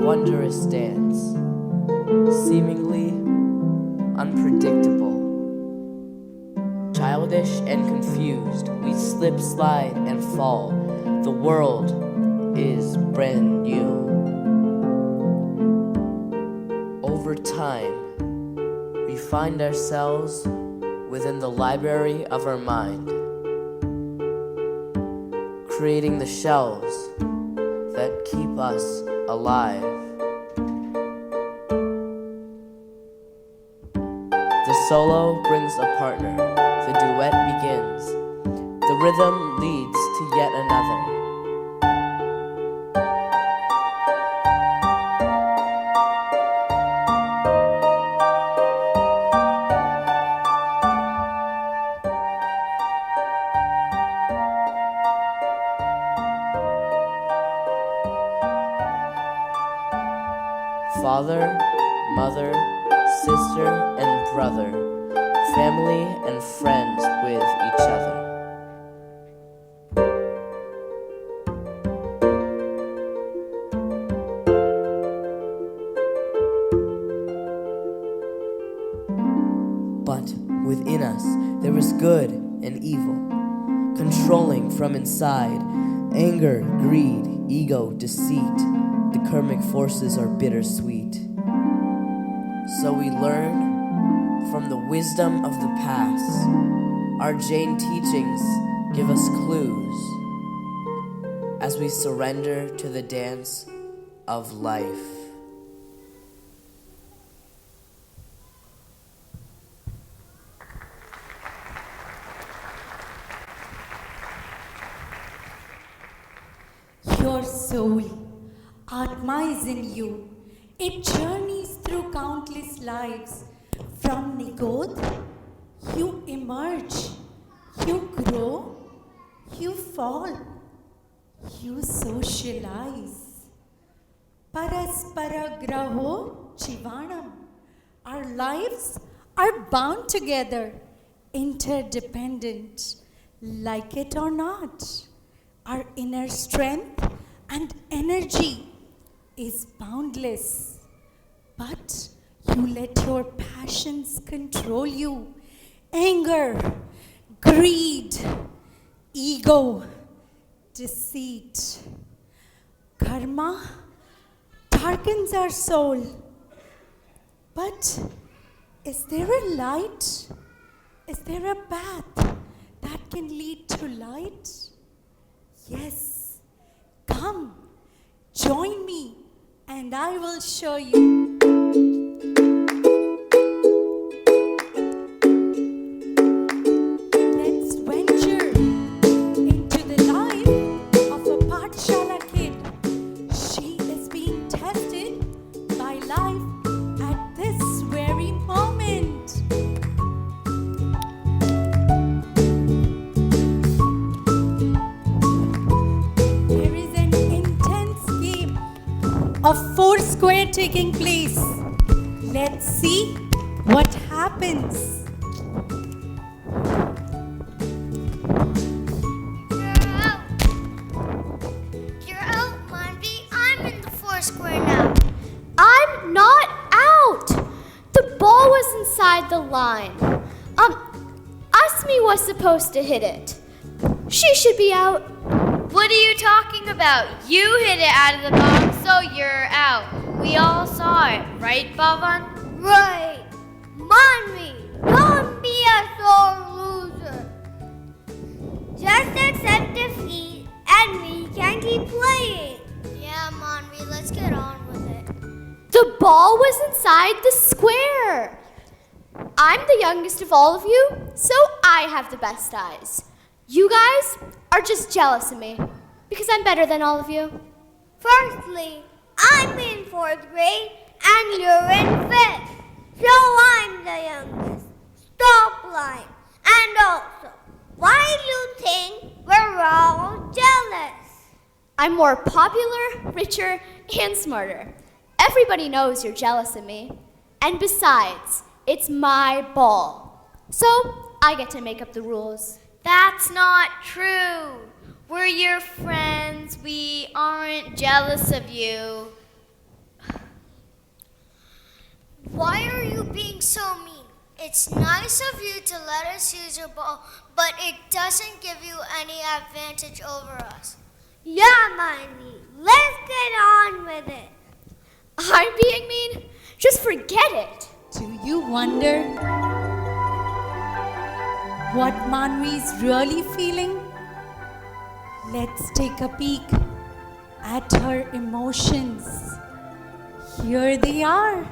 wondrous dance, seemingly unpredictable. Childish and confused, we slip, slide, and fall. The world is brand new. Over time, we find ourselves within the library of our mind, creating the shelves that keep us alive. The solo brings a partner, the duet begins, the rhythm leads to yet another. Father, mother, sister, and brother, family and friends with each other. But within us there is good and evil, controlling from inside, anger, greed, ego, deceit. The karmic forces are bittersweet. So we learn from the wisdom of the past. Our Jain teachings give us clues as we surrender to the dance of life. Your soul, Atma is in you. It journeys through countless lives. From Nigodh, you emerge, you grow, you fall, you socialize. Paraspara graho jivanam. Our lives are bound together, interdependent, like it or not. Our inner strength and energy is boundless, but you let your passions control you. Anger, greed, ego, deceit. Karma darkens our soul. But is there a light? Is there a path that can lead to light? Yes. Come, join me, and I will show you. Let's venture into the life of a Pathshala kid. She is being tested by life at this very moment. There is an intense game of Foursquare taking place. Let's see what happens. You're out. You're out, Manvi. I'm in the Foursquare now. I'm not out! The ball was inside the line. Asmi was supposed to hit it. She should be out. What are you talking about? You hit it out of the box, so you're out. We all saw it, right, Bhavan? Right. Manvi, don't be a sore loser. Just accept defeat and we can keep playing. Yeah, Manvi, let's get on with it. The ball was inside the square. I'm the youngest of all of you, so I have the best eyes. You guys are just jealous of me because I'm better than all of you. Firstly, I'm in 4th grade and you're in 5th. So I'm the youngest. Stop lying. And also, why do you think we're all jealous? I'm more popular, richer, and smarter. Everybody knows you're jealous of me. And besides, it's my ball. So I get to make up the rules. That's not true. We're your friends. We aren't jealous of you. Why are you being so mean? It's nice of you to let us use your ball, but it doesn't give you any advantage over us. Yeah, Mindy. Let's get on with it. I'm being mean? Just forget it. Do you wonder what Manvi's really feeling? Let's take a peek at her emotions. Here they are.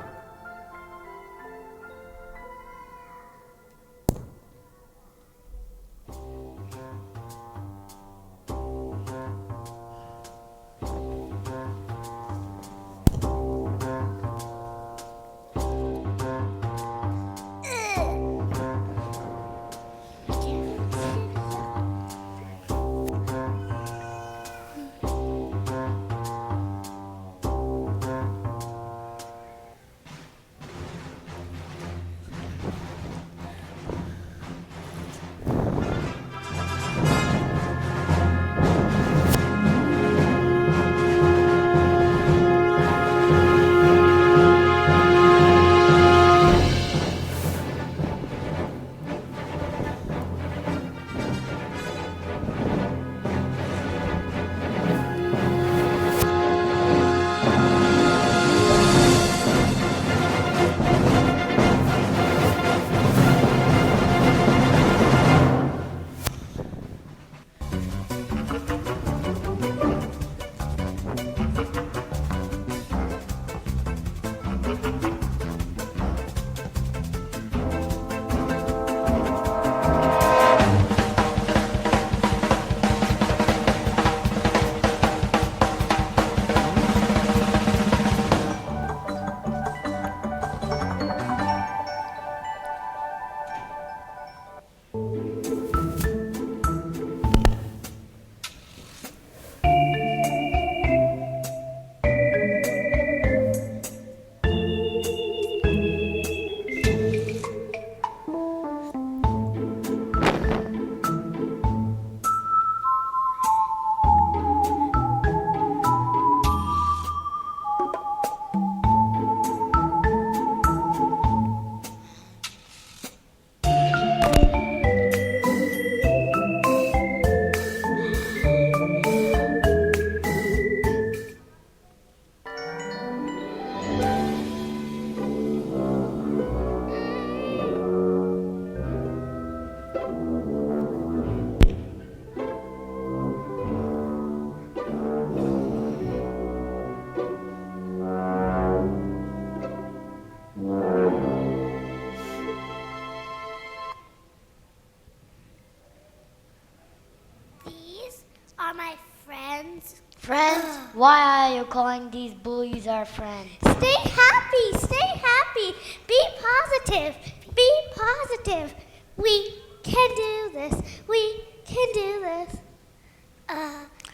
Are my friends? Friends? Why are you calling these bullies our friends? Stay happy, stay happy. Be positive, be positive. We can do this, we can do this.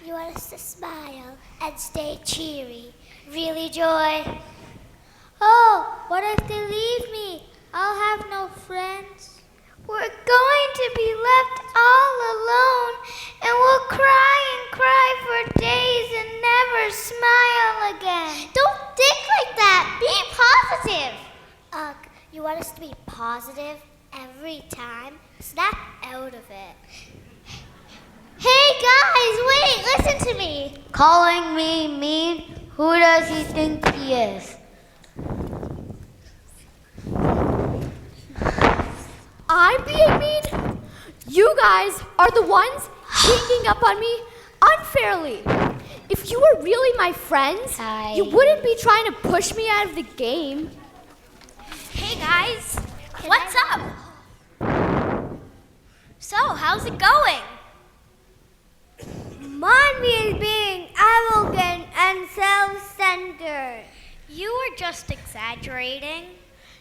You want us to smile and stay cheery. Really, Joy? Oh, what if they leave me? I'll have no friends. We're going to be left all alone, and we'll cry and cry for days and never smile again. Don't think like that. Be positive. You want us to be positive every time? Snap out of it. Hey guys, wait, listen to me. Calling me mean? Who does he think he is? I'm being mean? You guys are the ones ganging up on me unfairly. If you were really my friends, you wouldn't be trying to push me out of the game. Hey guys, what's up? So, how's it going? Manvi is being arrogant and self-centered. You were just exaggerating.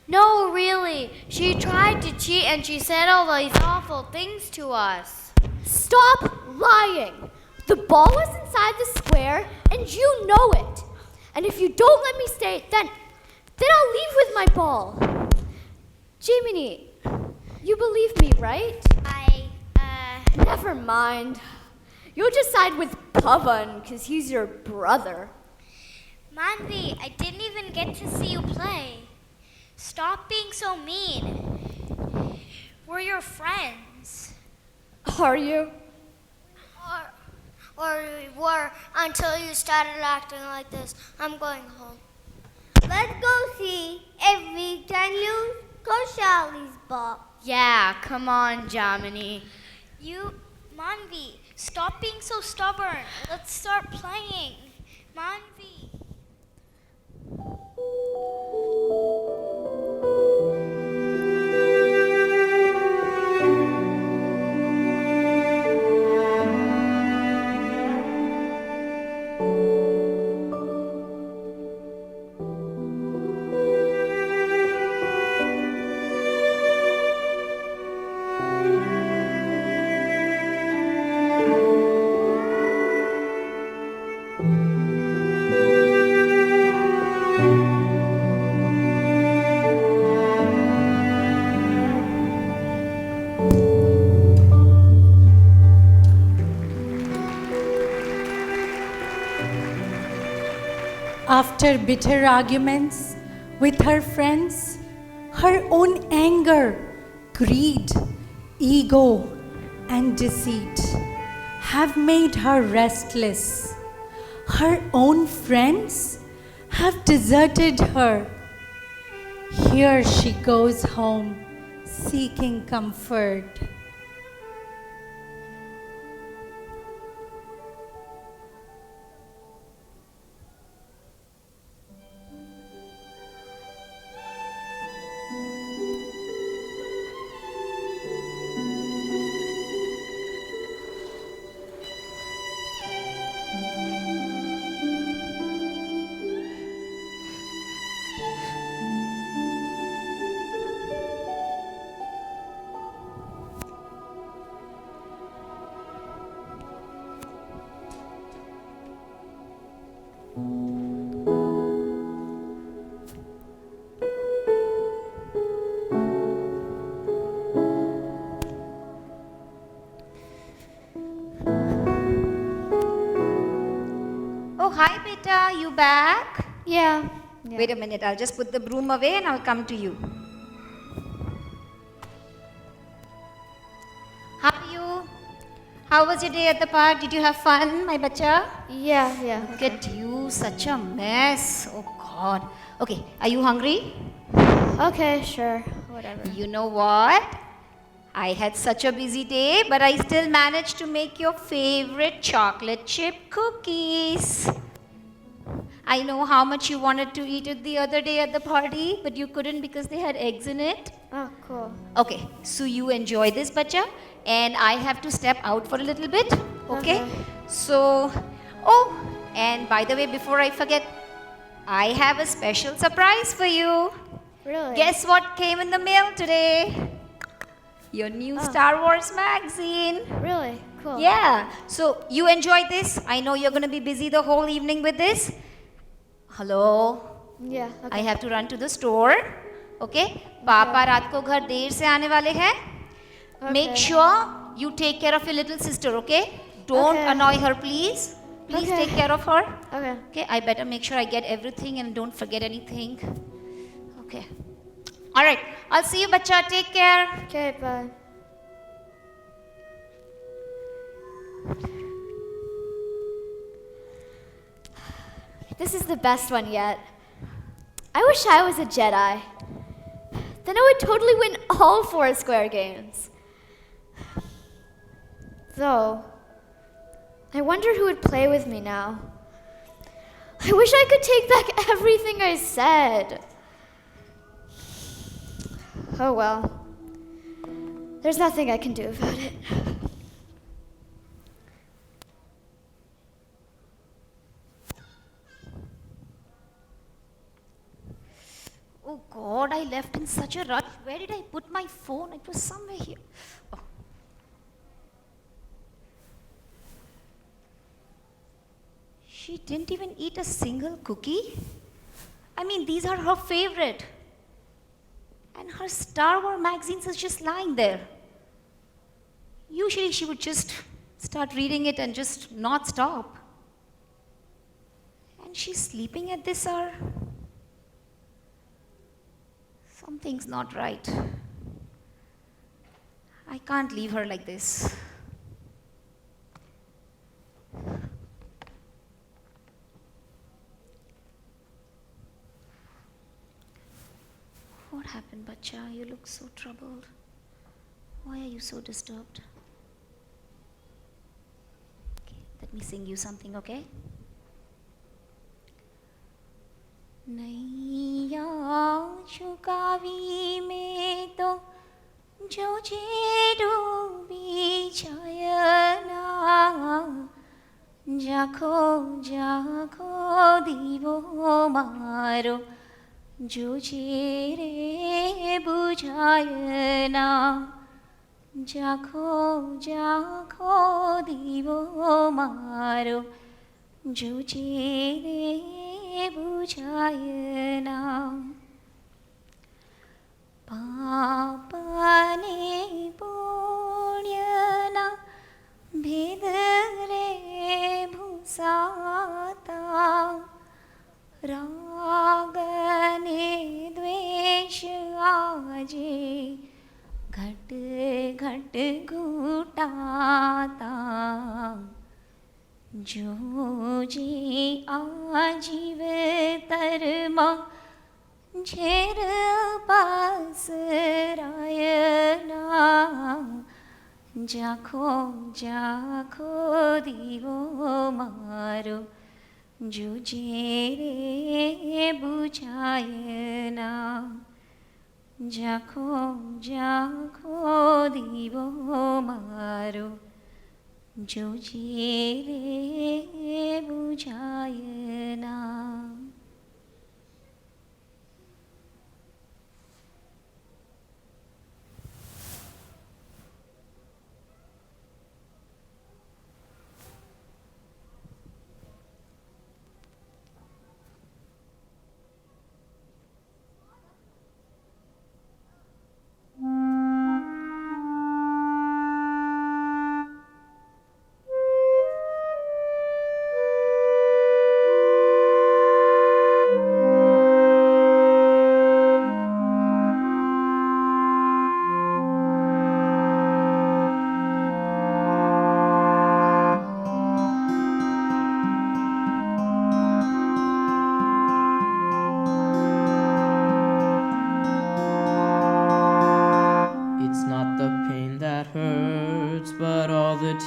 No, really. She tried to cheat and she said all these awful things to us. Stop lying. The ball was inside the square, and you know it. And if you don't let me stay, then I'll leave with my ball. Jiminy, you believe me, right? Never mind. You'll just side with Pavan, because he's your brother. Manvi, I didn't even get to see you play. Stop being so mean. We're your friends. Are you? Or we were until you started acting like this. I'm going home. Let's go see if we can use Koshal's ball. Yeah, come on, Jamini. Manvi, stop being so stubborn. Let's start playing. Manvi. After bitter arguments with her friends, her own anger, greed, ego, and deceit have made her restless. Her own friends have deserted her. Here she goes home, seeking comfort. Oh, hi, beta. You back? Yeah. Wait a minute. I'll just put the broom away and I'll come to you. How are you? How was your day at the park? Did you have fun, my bacha? Yeah. Look at you, such a mess. Oh, God. Okay, are you hungry? Okay, sure. Whatever. You know what? I had such a busy day, but I still managed to make your favorite chocolate chip cookies. I know how much you wanted to eat it the other day at the party, but you couldn't because they had eggs in it. Oh, cool. Okay, so you enjoy this, bacha, and I have to step out for a little bit. Okay? So, oh, and by the way, before I forget, I have a special surprise for you. Really? Guess what came in the mail today? Your new Star Wars magazine. Really? Cool. Yeah. So you enjoy this? I know you're going to be busy the whole evening with this. Hello. Yeah. Okay. I have to run to the store. Okay? Papa रात को घर देर से आने वाले हैं. Make sure you take care of your little sister, okay? Don't Okay. annoy her, please. Please Okay. take care of her. Okay. Okay, I better make sure I get everything and don't forget anything. Okay. All right. I'll see you, bacha. Take care. Okay, bye. This is the best one yet. I wish I was a Jedi. Then I would totally win all 4 Square games. Though, I wonder who would play with me now. I wish I could take back everything I said. Oh well. There's nothing I can do about it. Oh God, I left in such a rush. Where did I put my phone? It was somewhere here. Oh. She didn't even eat a single cookie. I mean, these are her favorite. And her Star Wars magazines is just lying there. Usually she would just start reading it and just not stop. And she's sleeping at this hour. Something's not right. I can't leave her like this. What happened, Bacha? You look so troubled. Why are you so disturbed? Okay, let me sing you something, okay? नैया झुकावी में तो जो जे डूबी छायना जाखो जाखो दीवो मारो जो जे रे बुझायना जाखो जाखो दीवो मारो जो जे रे बुझायना पापने पुण्यना भेद रे भूसाता रागने द्वेष आजे घट घट घुटाता जो जी आजीव तरमा झेर पास रायना जाखो जाखो दीवो मारो जो जेरे बुझायना जाखो जाखो दीवो मारो जो जेरे बुझायना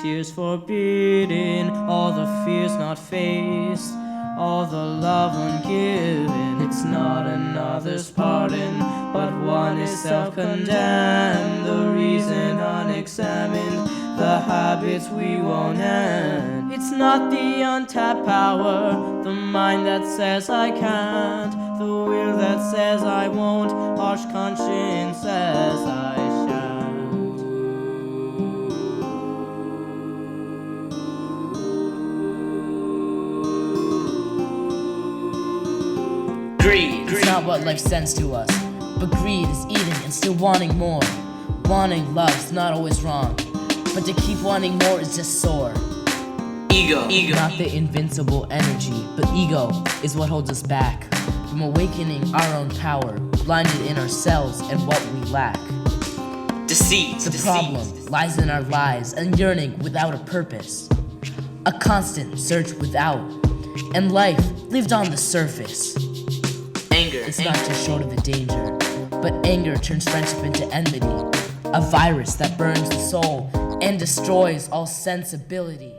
Tears forbidden, all the fears not faced, all the love ungiven. It's not another's pardon, but one is self-condemned. The reason unexamined, the habits we won't end. It's not the untapped power, the mind that says I can't, the will that says I won't, harsh conscience says I shall. Greed is not what life sends to us, but greed is eating and still wanting more. Wanting love's not always wrong, but to keep wanting more is just sore. Ego. Not the invincible energy, but ego is what holds us back from awakening our own power, blinded in ourselves and what we lack. Deceit. The problem lies in our lives and yearning without a purpose, a constant search without, and life lived on the surface. It's not just short of the danger, but anger turns friendship into enmity, a virus that burns the soul and destroys all sensibility.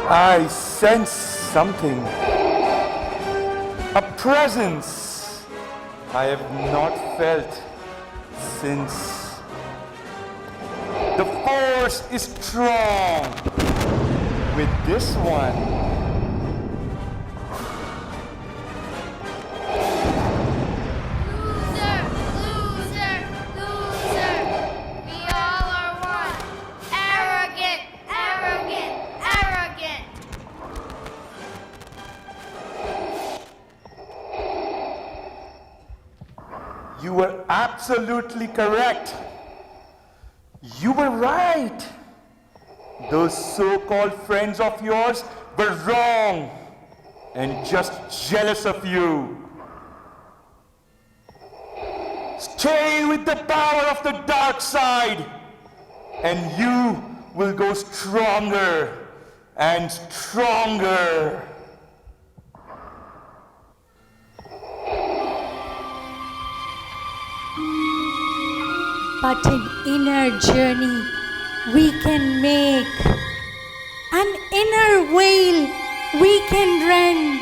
I sense something. A presence I have not felt since. The force is strong. with this one. Loser, loser, loser. We all are one. Arrogant, arrogant, arrogant. You were absolutely correct. You were right. Those so-called friends of yours were wrong and just jealous of you. Stay with the power of the dark side, and you will go stronger and stronger. But an inner journey we can make, an inner veil we can rend,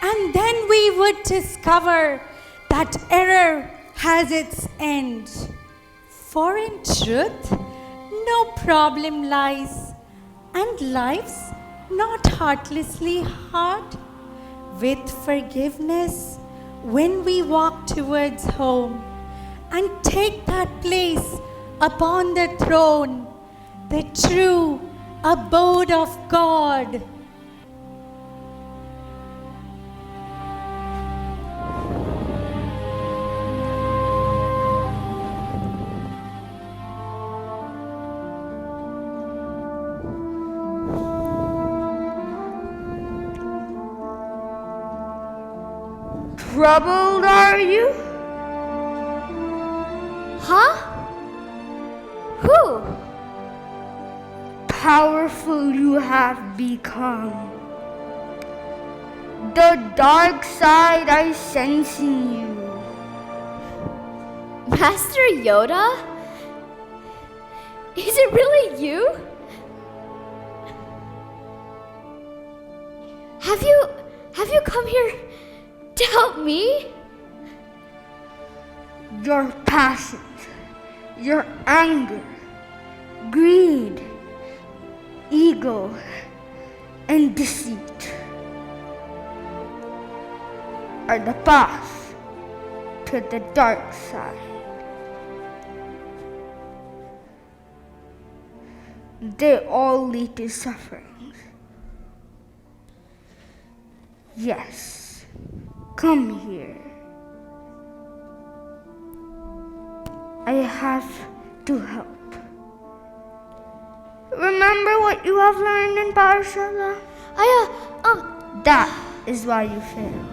and then we would discover that error has its end. For in truth, no problem lies, and life's not heartlessly hard. With forgiveness, when we walk towards home and take that place upon the throne, the true abode of God. Troubled, are you? Huh? Who? Powerful you have become. The dark side I sense in you. Master Yoda? Is it really you? Have you come here to help me? Your passions, your anger, greed, ego, and deceit are the path to the dark side. They all lead to sufferings. Yes, come here. I have to help. Remember what you have learned in Parshala? That is why you fail.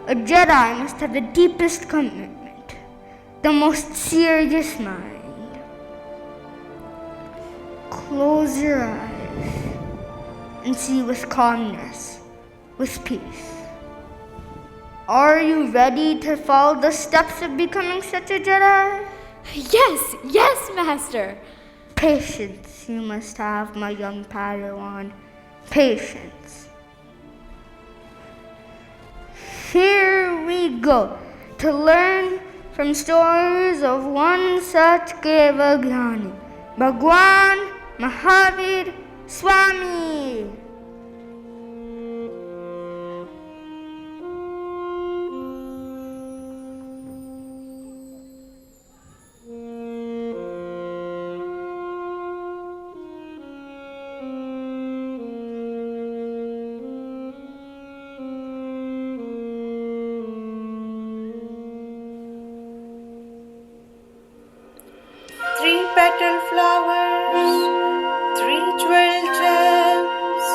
A Jedi must have the deepest commitment, the most serious mind. Close your eyes and see with calmness, with peace. Are you ready to follow the steps of becoming such a Jedi? Yes, Master. Patience you must have, my young Padawan. Patience. Here we go to learn from stories of one such Kevagyani, Bhagwan Mahavir Swami. Three-petal flowers, three jewel gems,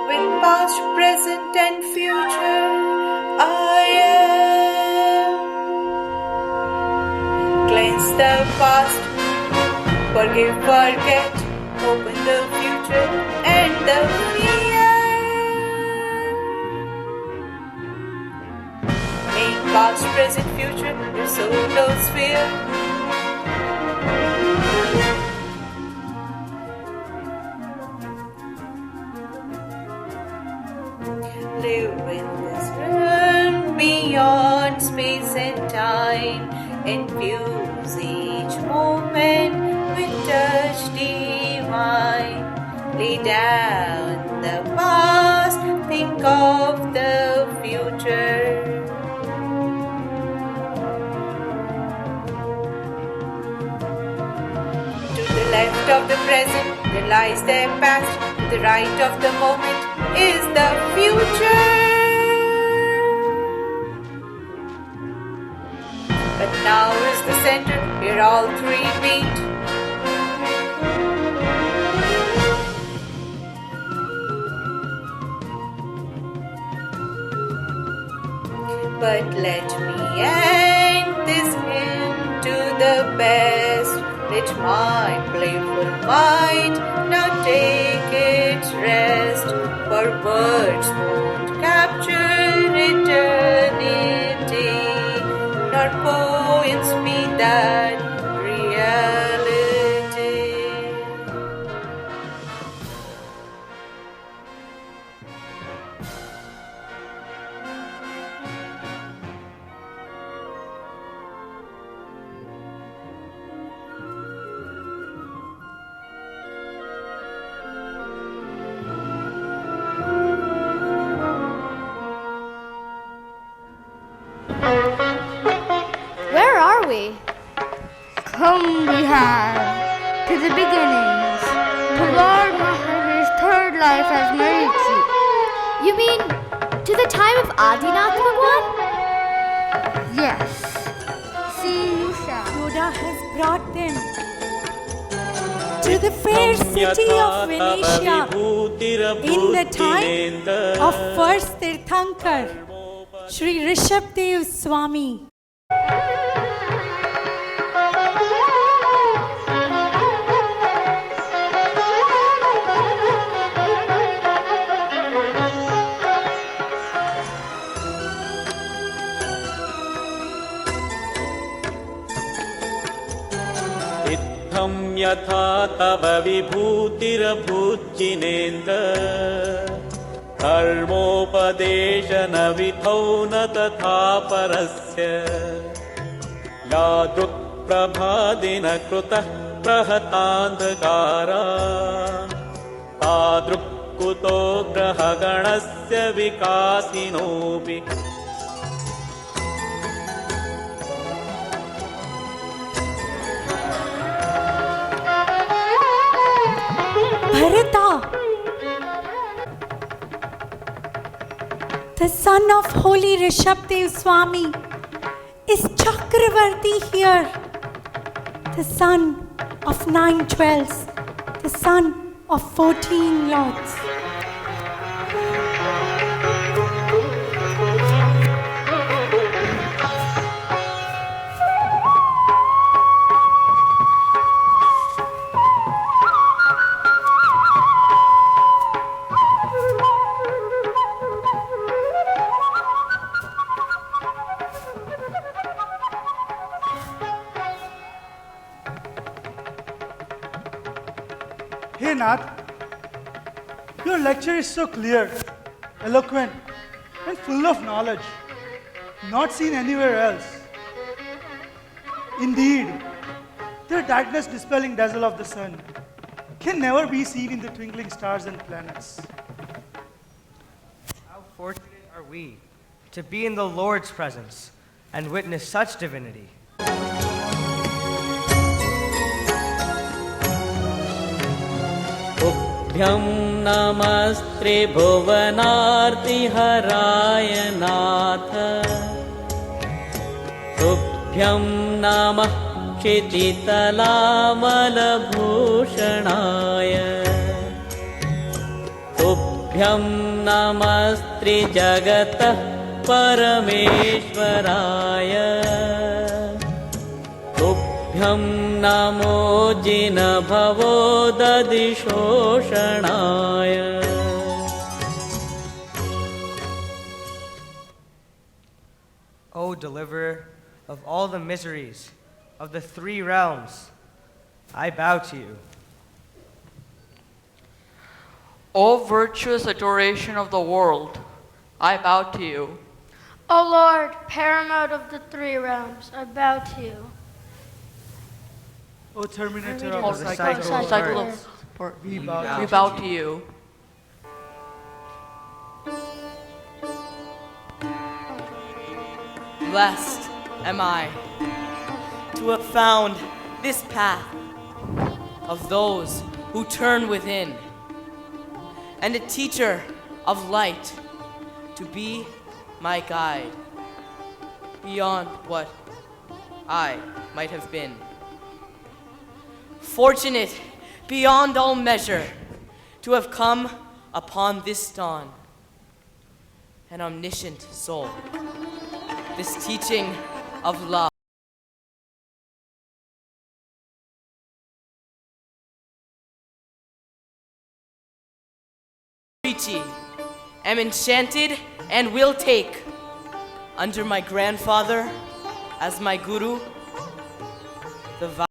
with past, present, and future, I am. Cleanse the past, forgive, forget, open the future, and the fear. Make past, present, future your soul sphere. Live in this realm beyond space and time. Infuse each moment with touch divine. Lay down think of the future. To the left of the present, there lies the past. To the right of the moment is the future. But now is the center where all three meet. But let me end this hymn to the best. Let my playful mind now take its rest. For words won't capture eternity, nor poems be that reality. Where are we? Come we have to the beginnings, to Lord Mahavir's third life as Marichi. You mean to the time of Adinath Bhagwan? Yes. See, you shall. Yoda has brought them to the fair city of Venetia in the time of first Tirthankar, Sri Rishabdev Swami. इत्थं यथा तव विभूतिरभूज्जिनेन्द्र धर्मोपदेशनविधौ न तथा परस्य यादृक्प्रभादिनकृतः प्रहतान्धकारा तादृक्कुतो ग्रहगणस्य विकासिनोऽपि Bharata, the son of holy Rishabdev Swami, is Chakravarti here, the son of 9 12s, the son of 14 lords. Hey Nath, your lecture is so clear, eloquent, and full of knowledge, not seen anywhere else. Indeed, the darkness dispelling dazzle of the sun can never be seen in the twinkling stars and planets. How fortunate are we to be in the Lord's presence and witness such divinity. तुभ्यं नमस्ते भुवनार्तिहराय नाथ तुभ्यं नमः क्षितितलामलभूषणाय तुभ्यं नमस्त्रिजगतः परमेश्वराय तुभ्यं नमो जिनभवोदधिशोषणाय O deliverer of all the miseries of the 3 realms, I bow to you. O virtuous adoration of the world, I bow to you. O Lord, paramount of the 3 realms, I bow to you. O Terminator O of the cycle of birth, we bow to you. Blessed am I to have found this path of those who turn within, and a teacher of light to be my guide beyond what I might have been. Fortunate beyond all measure to have come upon this dawn, an omniscient soul, this teaching of love. Am enchanted and will take under my grandfather as my guru the vow.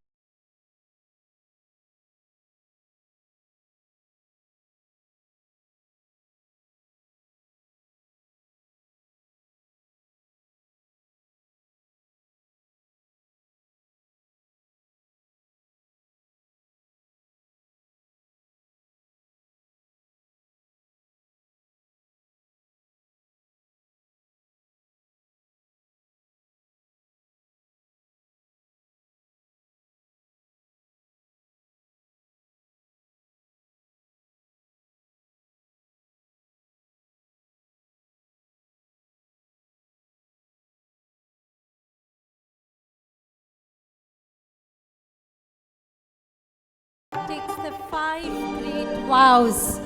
Takes the 5 great vows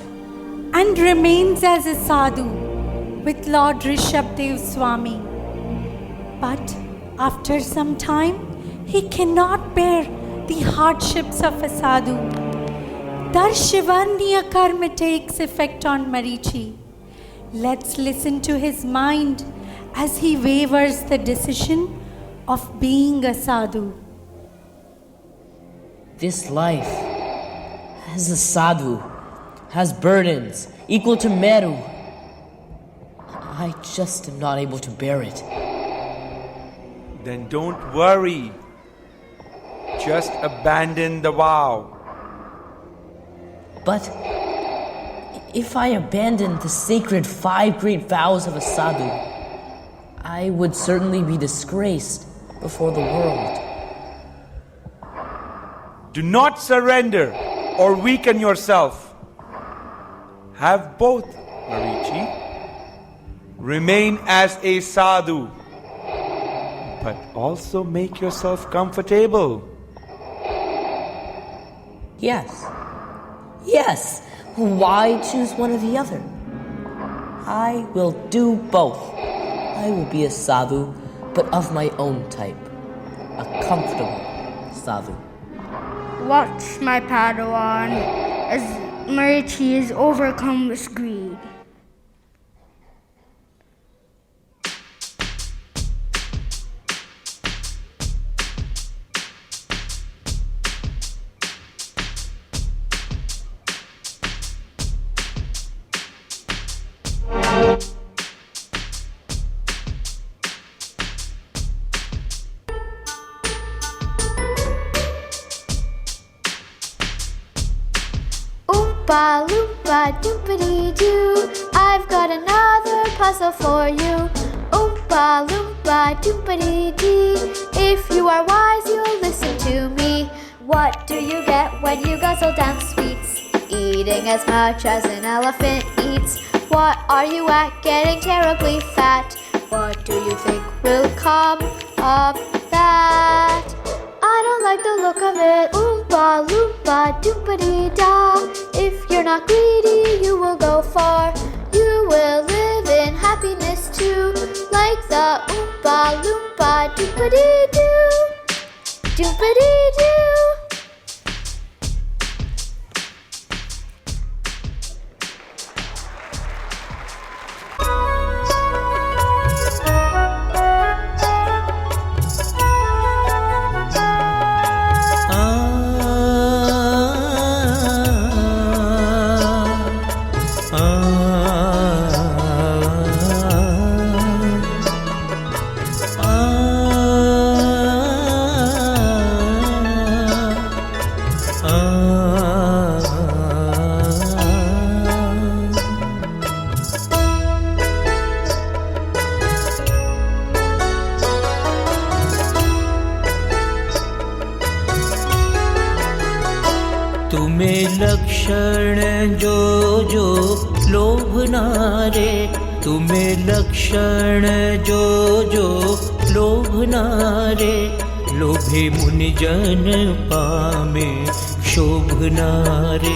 and remains as a sadhu with Lord Rishabdev Swami. But after some time, he cannot bear the hardships of a sadhu. Darshivarniya karma takes effect on Marichi. Let's listen to his mind as he wavers the decision of being a sadhu. This life, as a sadhu, has burdens equal to Meru. I just am not able to bear it. Then don't worry. Just abandon the vow. But if I abandon the sacred 5 great vows of a sadhu, I would certainly be disgraced before the world. Do not surrender or weaken yourself. Have both, Marichi. Remain as a sadhu, but also make yourself comfortable. Yes. Yes. Why choose one or the other? I will do both. I will be a sadhu, but of my own type. A comfortable sadhu. Watch, my Padawan, as Marichi is overcome with greed. Oompa loompa doopity doo, I've got another puzzle for you. Oompa loompa doopity dee, if you are wise you'll listen to me. What do you get when you guzzle down sweets? Eating as much as an elephant eats. What are you at? Getting terribly fat. What do you think will come of that? I don't like the look of it. Oompa loompa doopity da. If you're not greedy, you will go far. You will live in happiness too, like the Oompa loompa doopity doo. Doopity doo. तुम्हें लक्षण जो जो लोभनारे, तुम्हें लक्षण जो जो लोभनारे, लोभे मुनिजन पामे शोभनारे,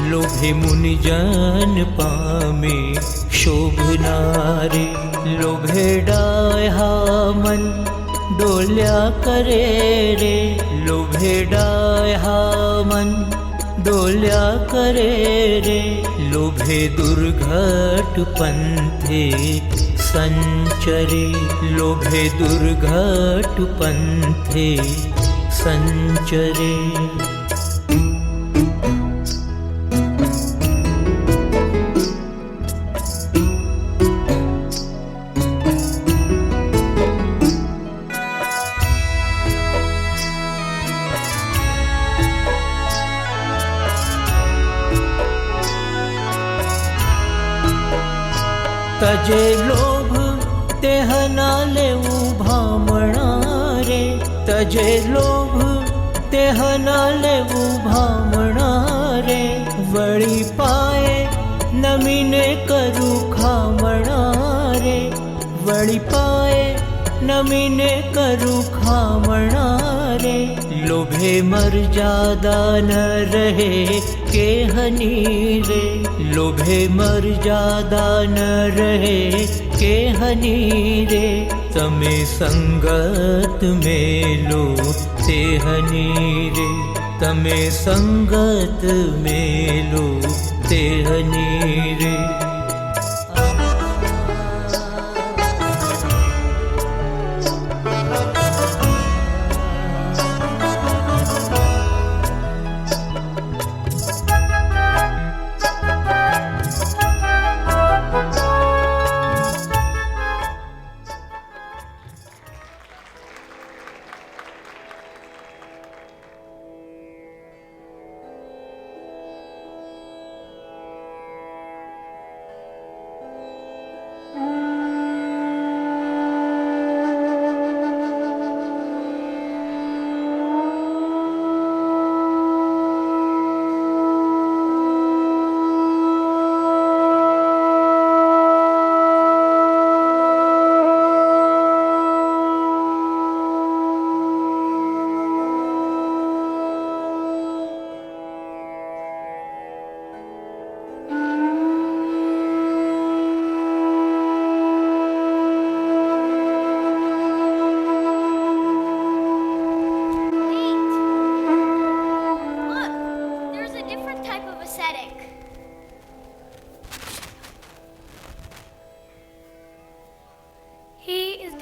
लोभे मुनिजन पामे शोभनारे। लोभे dia मन डोल्या करे रे, लोभे डाया मन डोल्या करे रे, लोभे दुर्घट पंथे संचरे, लोभे दुर्घट पंथे संचरे। तजे लोभ तेह ना लेवू भामणा रे, तजे लोभ तेह ना लेवू भामणा रे, वળી पाए नमीने करू खामणा रे, वળી पाए नमीने करू खामणा रे। लोभे मर्यादा न रहे केहनी रे, लोभे मर्यादा न रहे केहनी रे, तमे संगत मेलो तेहनी रे, तमे संगत मेलो तेहनी रे।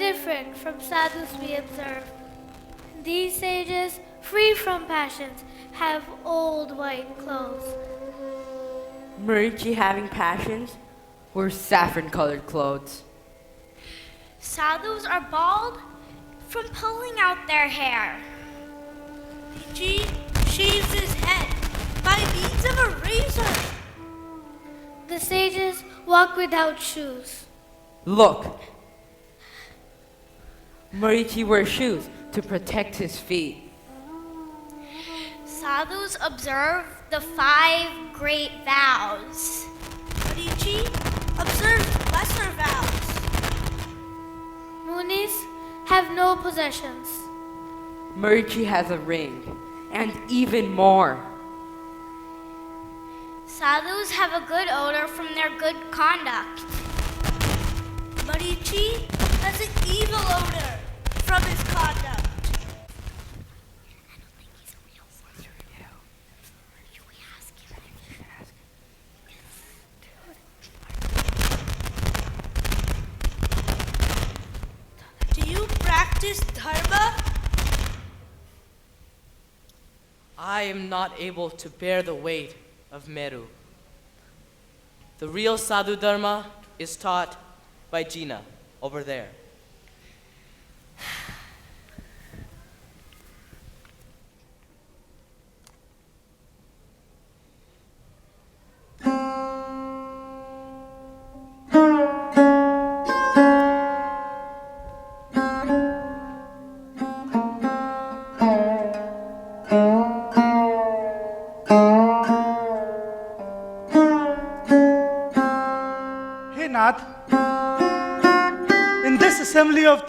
Different from sadhus we observe. These sages, free from passions, have old white clothes. Marichi having passions wear saffron-colored clothes. Sadhus are bald from pulling out their hair. He shaves his head by means of a razor. The sages walk without shoes. Look, Marichi wears shoes to protect his feet. Sadhus observe the 5 great vows. Marichi observes lesser vows. Munis have no possessions. Marichi has a ring, and even more. Sadhus have a good odor from their good conduct. Marichi has an evil odor from his conduct. Do you practice dharma? I am not able to bear the weight of Meru. The real sadhu dharma is taught by Gina over there.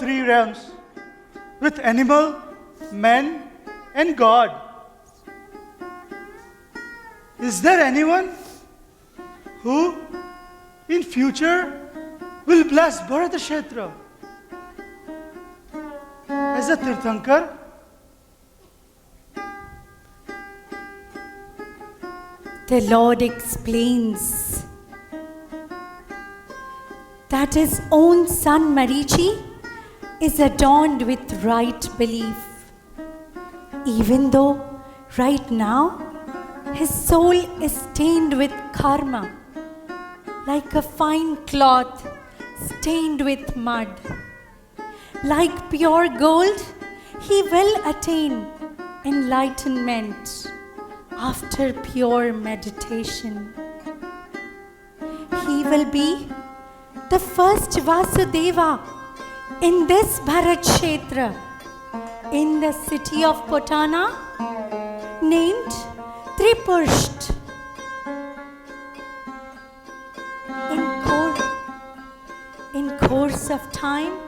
three realms with animal, man, and God. Is there anyone who in future will bless Bharatashetra as a Tirthankar? The Lord explains that his own son Marichi is adorned with right belief, even though right now his soul is stained with karma, like a fine cloth stained with mud. Like pure gold, he will attain enlightenment after pure meditation. He will be the first Vasudeva in this Bharat Kshetra, in the city of Potana, named Tripusht. In course of time,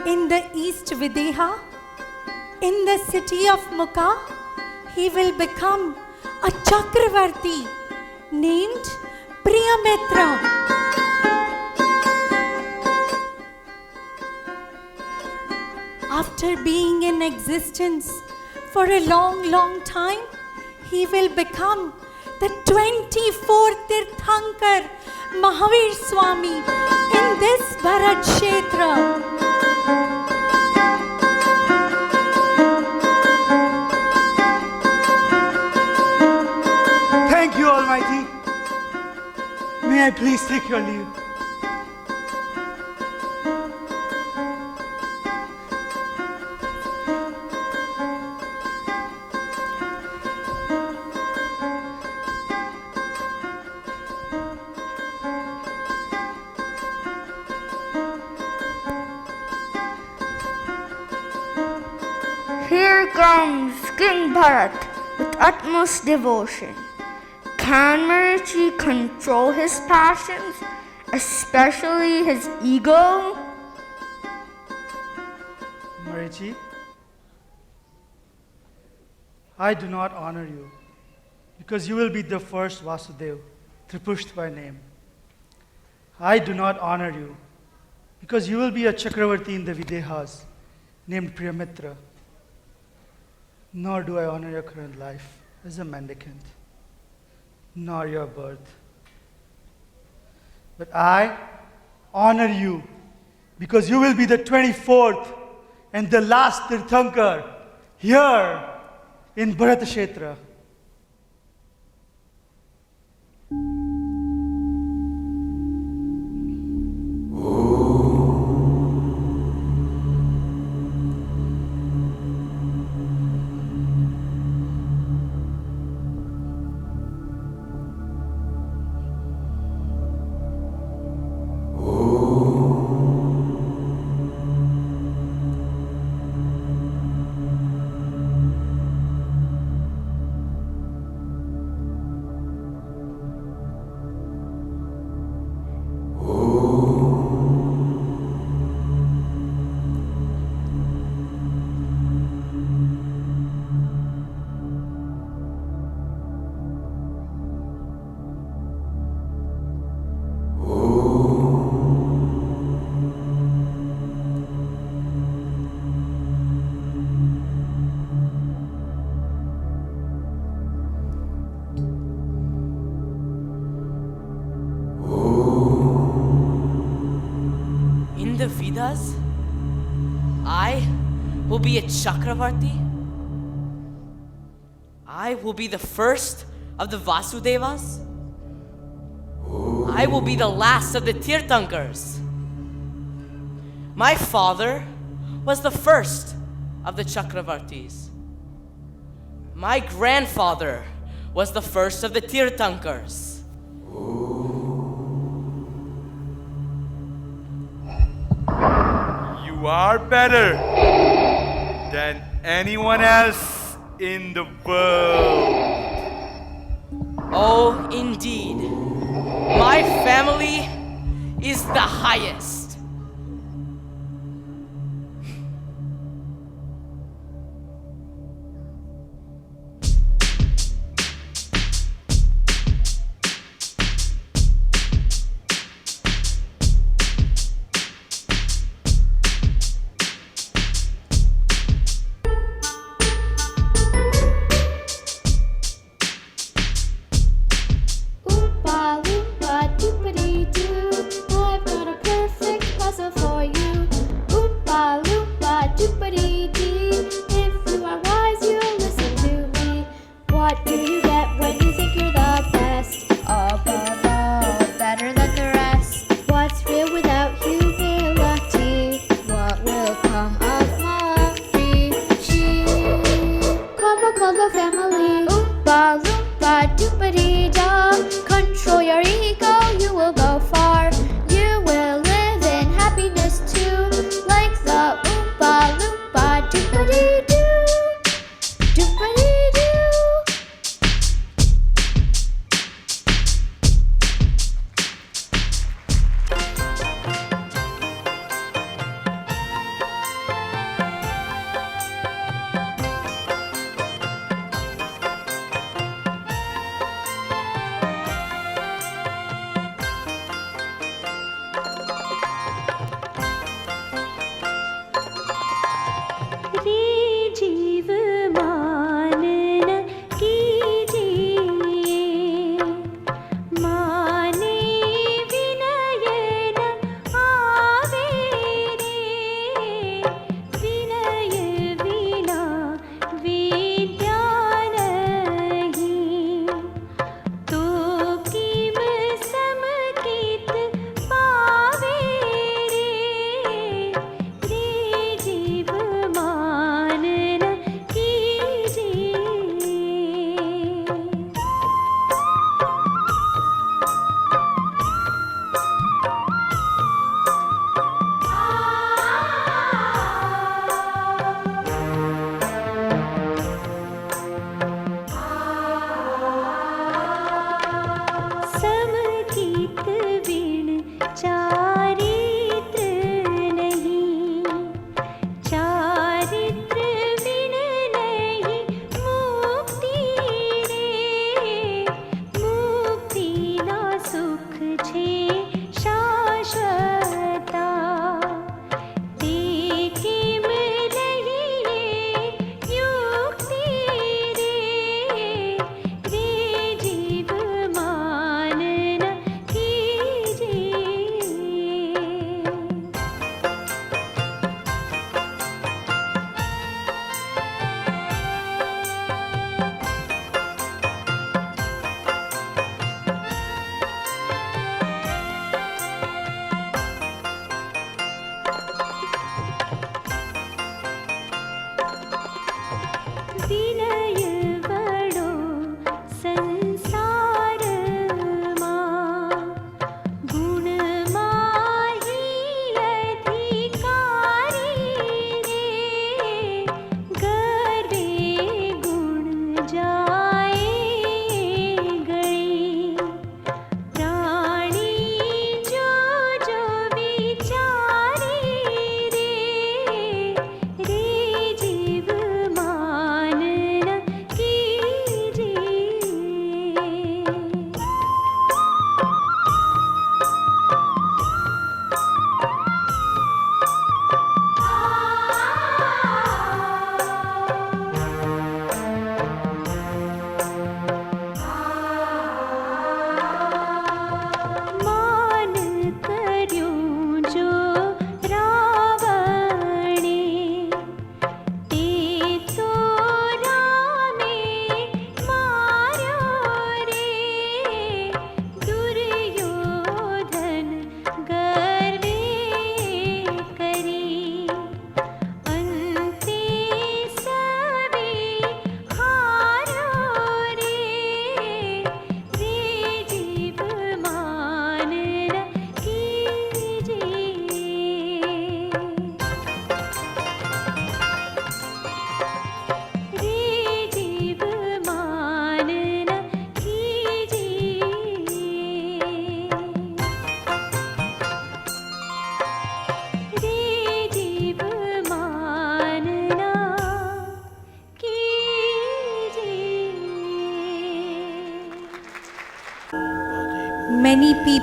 in the East Videha, in the city of Mukha, he will become a Chakravarti named Priyamitra. After being in existence for a long, long time, he will become the 24th Tirthankar Mahavir Swami in this Bharat Kshetra. Thank you, Almighty. May I please take your leave? Here comes King Bharat with utmost devotion. Can Marichi control his passions, especially his ego? Marichi, I do not honor you because you will be the first Vasudev, Tripusht by name. I do not honor you because you will be a Chakravarti in the Videhas named Priyamitra. Nor do I honor your current life as a mendicant, nor your birth. But I honor you because you will be the 24th and the last Tirthankar here in Bharatashetra. In the Vedas, I will be a Chakravarti. I will be the first of the Vasudevas. I will be the last of the Tirthankars. My father was the first of the Chakravartis. My grandfather was the first of the Tirthankars. You are better than anyone else in the world. Oh, indeed. My family is the highest.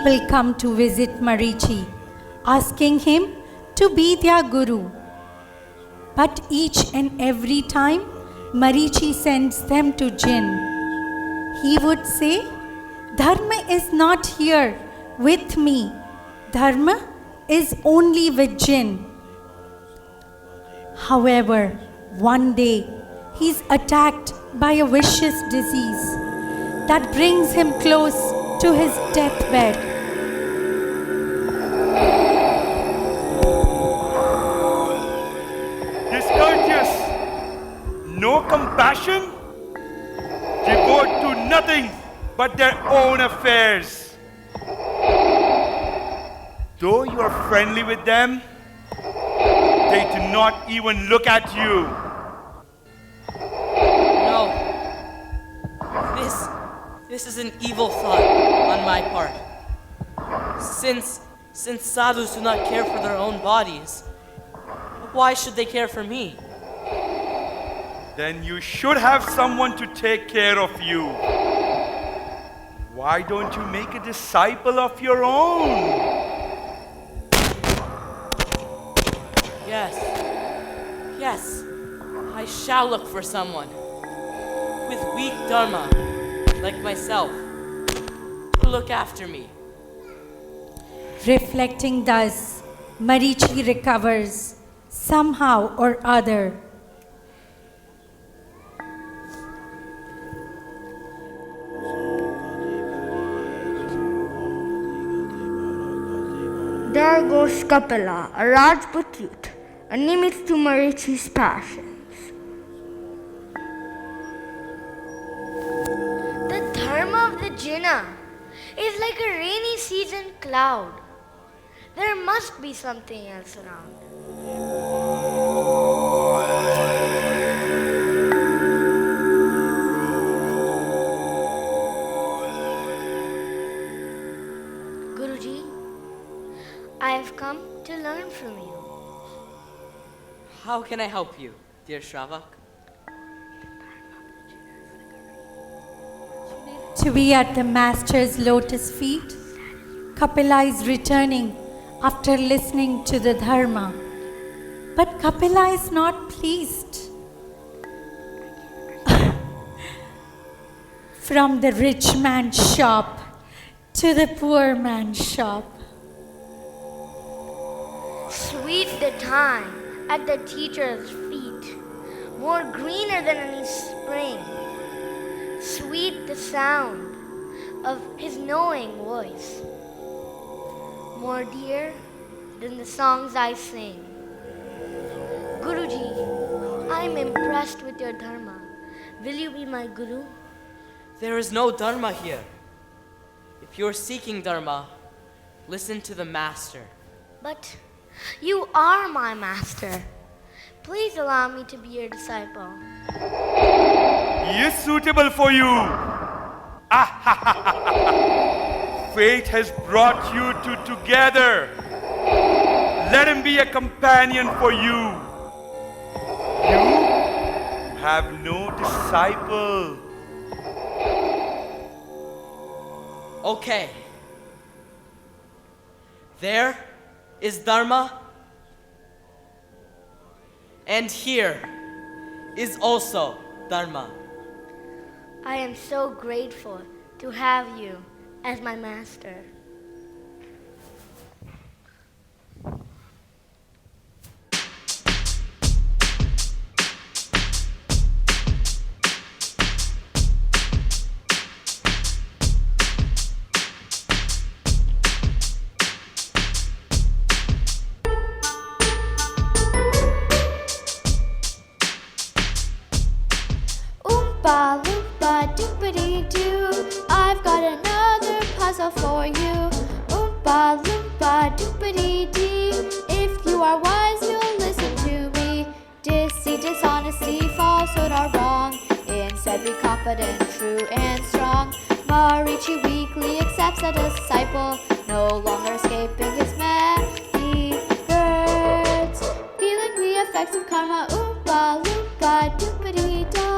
people come to visit Marichi, asking him to be their guru. But each and every time, Marichi sends them to Jinn. He would say, Dharma is not here with me. Dharma is only with Jinn. However, one day, he's attacked by a vicious disease that brings him close to his deathbed. Discourteous, no compassion, devote to nothing but their own affairs. Though you are friendly with them, they do not even look at you. No. This is an evil thought on my part. Since sadhus do not care for their own bodies, why should they care for me? Then you should have someone to take care of you. Why don't you make a disciple of your own? Yes, I shall look for someone with weak dharma, like myself, to look after me. Reflecting thus, Marichi recovers somehow or other. There goes Kapila, a Rajput youth, enemies to Marichi's passions. The dharma of the Jinnah is like a rainy season cloud. There must be something else around. Guruji, I have come to learn from you. How can I help you, dear Shravak? To be at the Master's lotus feet, Kapila is returning after listening to the Dharma. But Kapila is not pleased. From the rich man's shop to the poor man's shop. Sweet the time at the teacher's feet, more greener than any spring. Sweet the sound of his knowing voice, more dear than the songs I sing. Guruji, I'm impressed with your dharma. Will you be my guru? There is no dharma here. If you're seeking dharma, listen to the master. But you are my master. Please allow me to be your disciple. He is suitable for you. Fate has brought you two together. Let him be a companion for you. You have no disciple. Okay. There is dharma, and here is also dharma. I am so grateful to have you as my master. Oompa loompa doopity doo, I've got another puzzle for you. Oompa loompa doopity dee, if you are wise, you'll listen to me. Deceit, dishonesty, falsehood are wrong. Instead, be confident, true and strong. Marichi weakly accepts a disciple, no longer escaping his many words. Feeling the effects of karma, oompa loompa doopity da.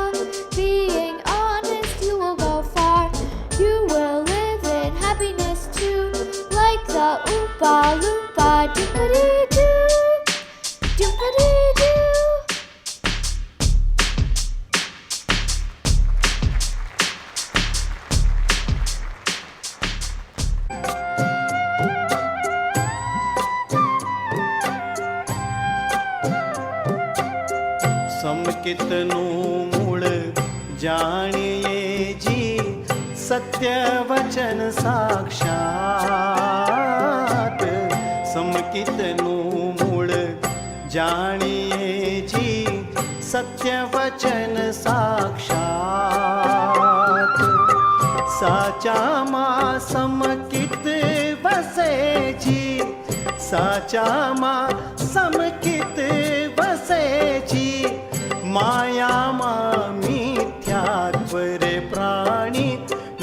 Being honest, you will go far. You will live in happiness too. loompa doopity-doo, doopity-doo. समकितનું મૂળ જાણીએ જી સત્ય વચન સાક્ષાત સમકિતનું મૂળ જાણીએ જી સત્ય વચન સાક્ષાત સાચામાં સમકિત વસે જી સાચામાં સમકિત વસે જી मायामा मिथ्यात्व रे प्राणी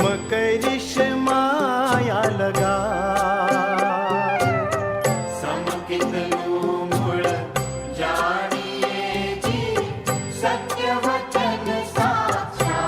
मकरिश माया लगा समकितनु मूळ जाणिये जी सत्य वचन साक्षात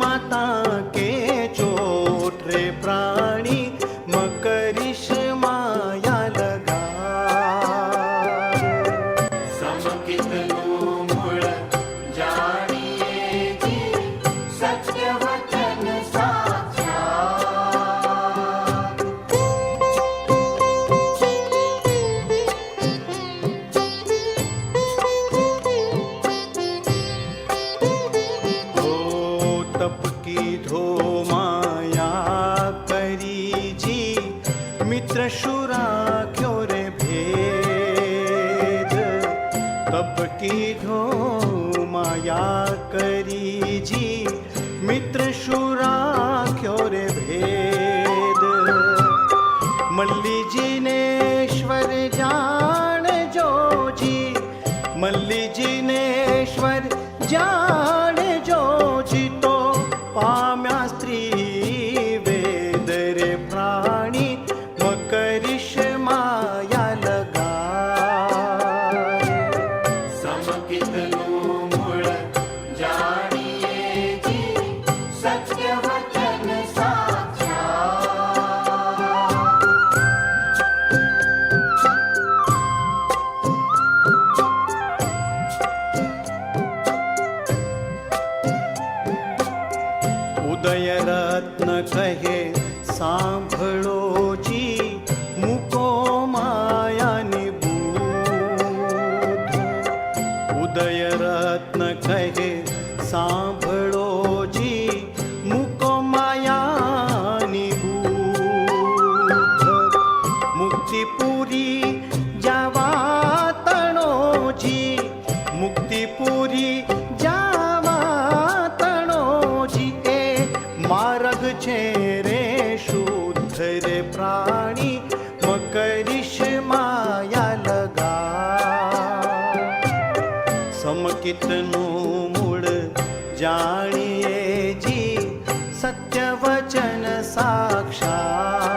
माता के चोट रे प्राणी मकरिश माया लगा समकितनु मूळ जाणिये जी सत्य वचन साक्षात तप की धो माया करी जी मित्र शुरा क्यों रे भेद तप की धो माया करी जी मित्र शुरा क्यों रे भेद मल्ली जिनेश्वर जान जो जी मल्ली जिनेश्वर जान जो जी तो पाम्या स्त्री वेद रे प्राणी मकरिश माया लगा समकितनु मूळ जाणिये जी सत्य वचन साक्षात उदय रत्न कहे सांभळो जी मुको माया निबूध उदय रत्न कहे सांभळो जी मुको माया निबूध मुक्तिपुरी जावा तणो जी मुक्तिपुरी जावा तणो जी मार्ग छे रे शुद्ध रे प्राणी मकरिश माया लगा समकितनु मूळ जाणिये जी सत्य वचन साक्षात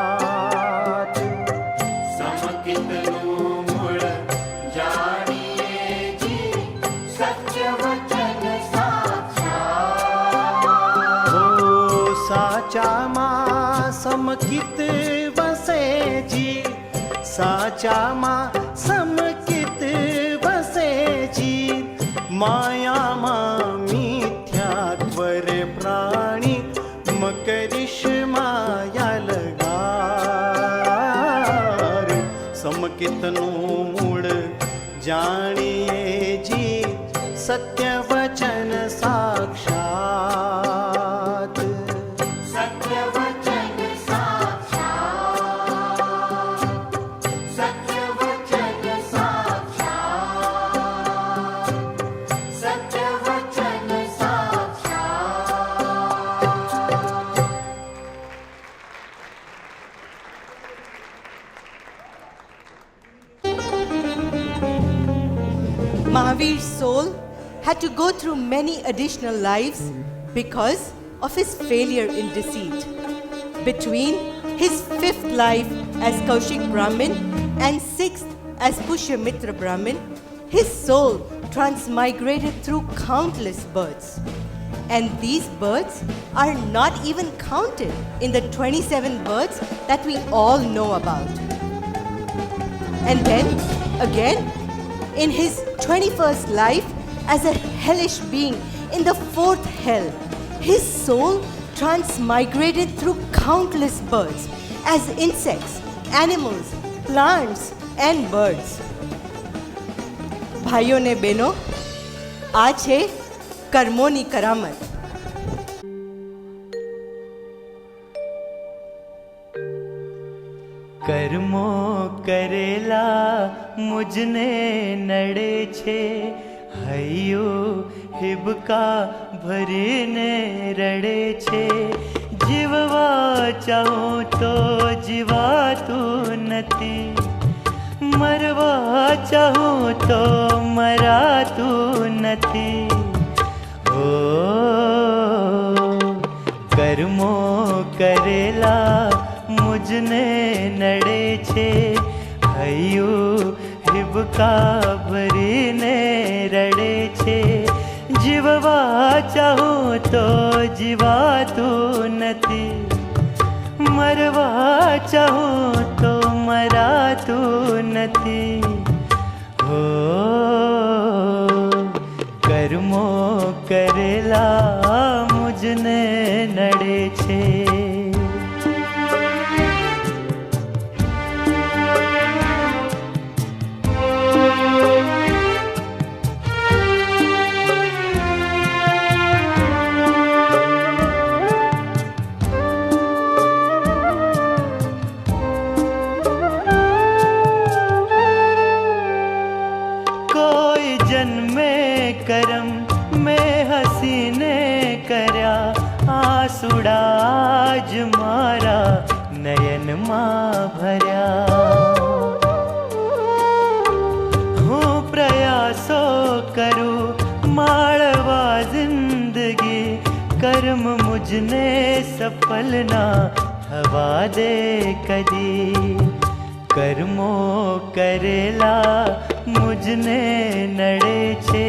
समकितनु मूळ जाणिये जी सत्य वचन साक्षात साचा मा समकित वसे जी साचा मा समकित वसे जी माया मा मिथ्यात्व रे प्राणी मकरिश माया लगा समकितनु मूळ जाणिये जी सत्य वचन साक्षात सत्य वचन साक्षात सत्य वचन Mahavir's soul had to go through many additional lives because of his failure in deceit. Between his 5th life as Kaushik Brahmin and 6th as Pushyamitra Brahmin, his soul transmigrated through countless births. And these births are not even counted in the 27 births that we all know about. And then, again, in his 21st life as a hellish being in the 4th hell, his soul transmigrated through countless births as insects, animals, plants and birds. भाइयों ने बहनों, आज है कर्मोनी करामत. कर्मो करेला मुझने नड़े छे हयो हिबका भरीने रड़े छे जीववा चाहो तो जीवा तू नती मरवा चाहो तो मरा तू नती ओ कर्मो करेला मुझने नड़े छे हयो हिबका भरीने रड़े छे जीववा चाहो तो जीवा तू नती मरवा चाहो तो मरा तू नती हो कर्मो करेला मुझने नड़े छे. करम में हसीने करया आंसुड़ाज मारा नयन मां भरया हूँ प्रयासो करूँ माळवा जिंदगी कर्म मुझने सफल ना हवा दे कदी कर्मो करेला मुझने नड़े छे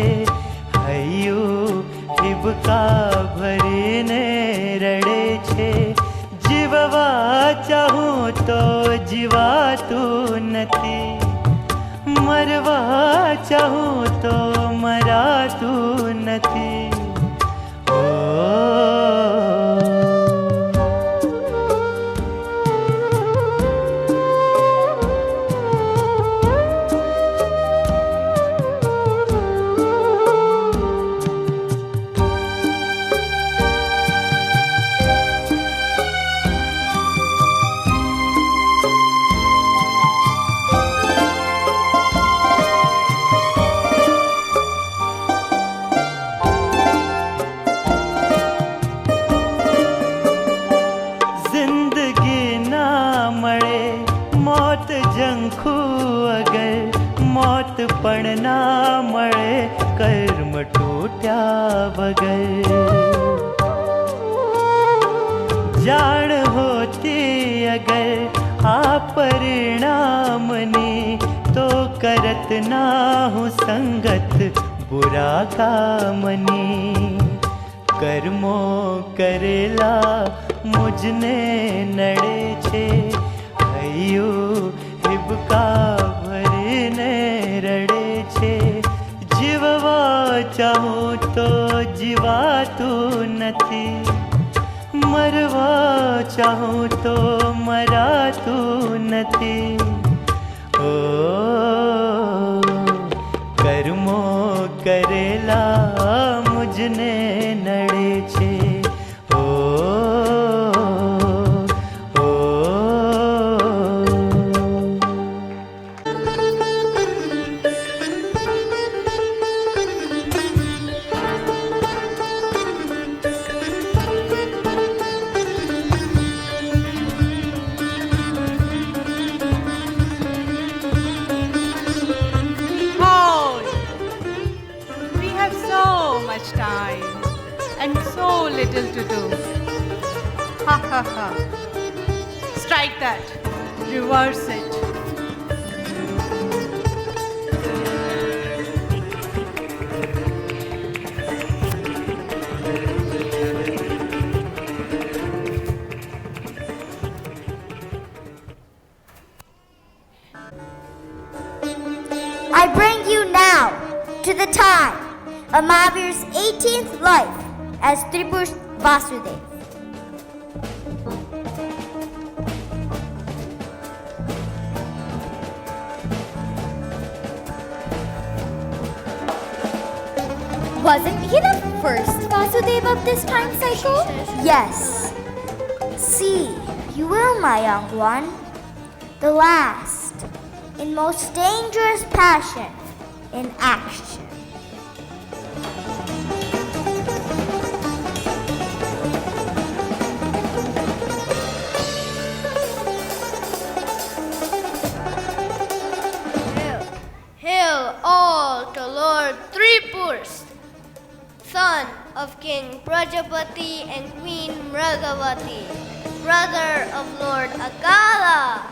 हयो हिबका भरीने रड़े छे जीववा चाहूँ तो जीवा तू नती मरवा चाहूँ तो मरा तू नती ओ पण ना मळे कर्म टूट्या बगर जान होती अगर आ परिणामनी तो करत ना हूँ संगत बुरा कामनी कर्मो करेला मुझने नड़े छे हयो हिबका भरीने रड़े छे जीववा चाहूँ तो जीवा तू नती मरवा चाहूँ तो मरा तू नती ओ कर्मो करेला मुझने नड़े छे and so little to do. Ha ha ha. Strike that. Reverse it. I bring you now to the time of Mahavir's 18th life as Tripush Vasudev. Wasn't he the first Vasudeva of this time cycle? Yes. See, you will, my young one. The last and most dangerous passion in action. Hail all to Lord Tripurs, son of King Prajapati and Queen Mragavati, brother of Lord Akala.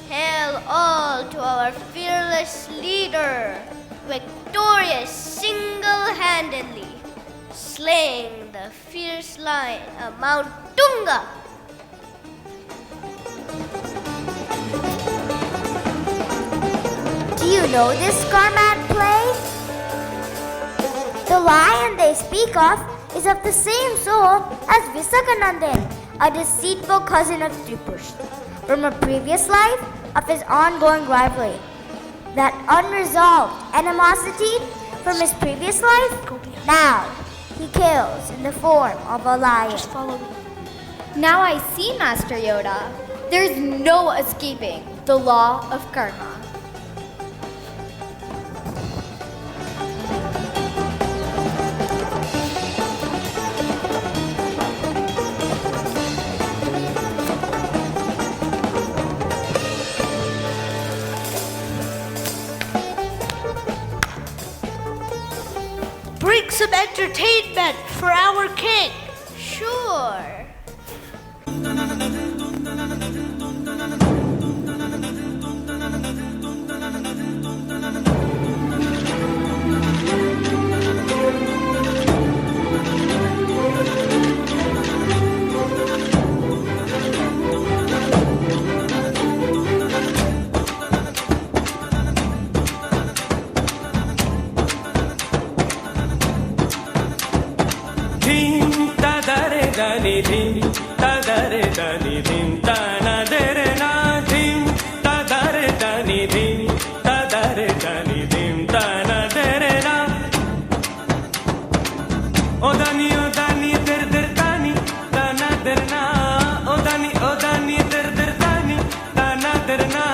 Hail all to our fearless leader, victorious single-handedly, slaying the fierce lion of Mount Tunga. Do you know this Karmat play? The lion they speak of is of the same soul as Visakanandan, a deceitful cousin of Tripush, from a previous life of his ongoing rivalry. That unresolved animosity from his previous life, now he kills in the form of a lion. Just follow me. Now I see, Master Yoda. There's no escaping the law of karma. Bring some entertainment for our king. Sure. dani dim ta dare dani dim ta na dare na dim ta dare dani dim ta dare dani dim ta na dare na o dani der der tani ta na der na o dani der der tani ta na der na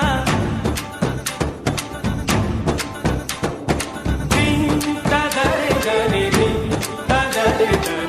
dim ta dare dani dim ta dare dani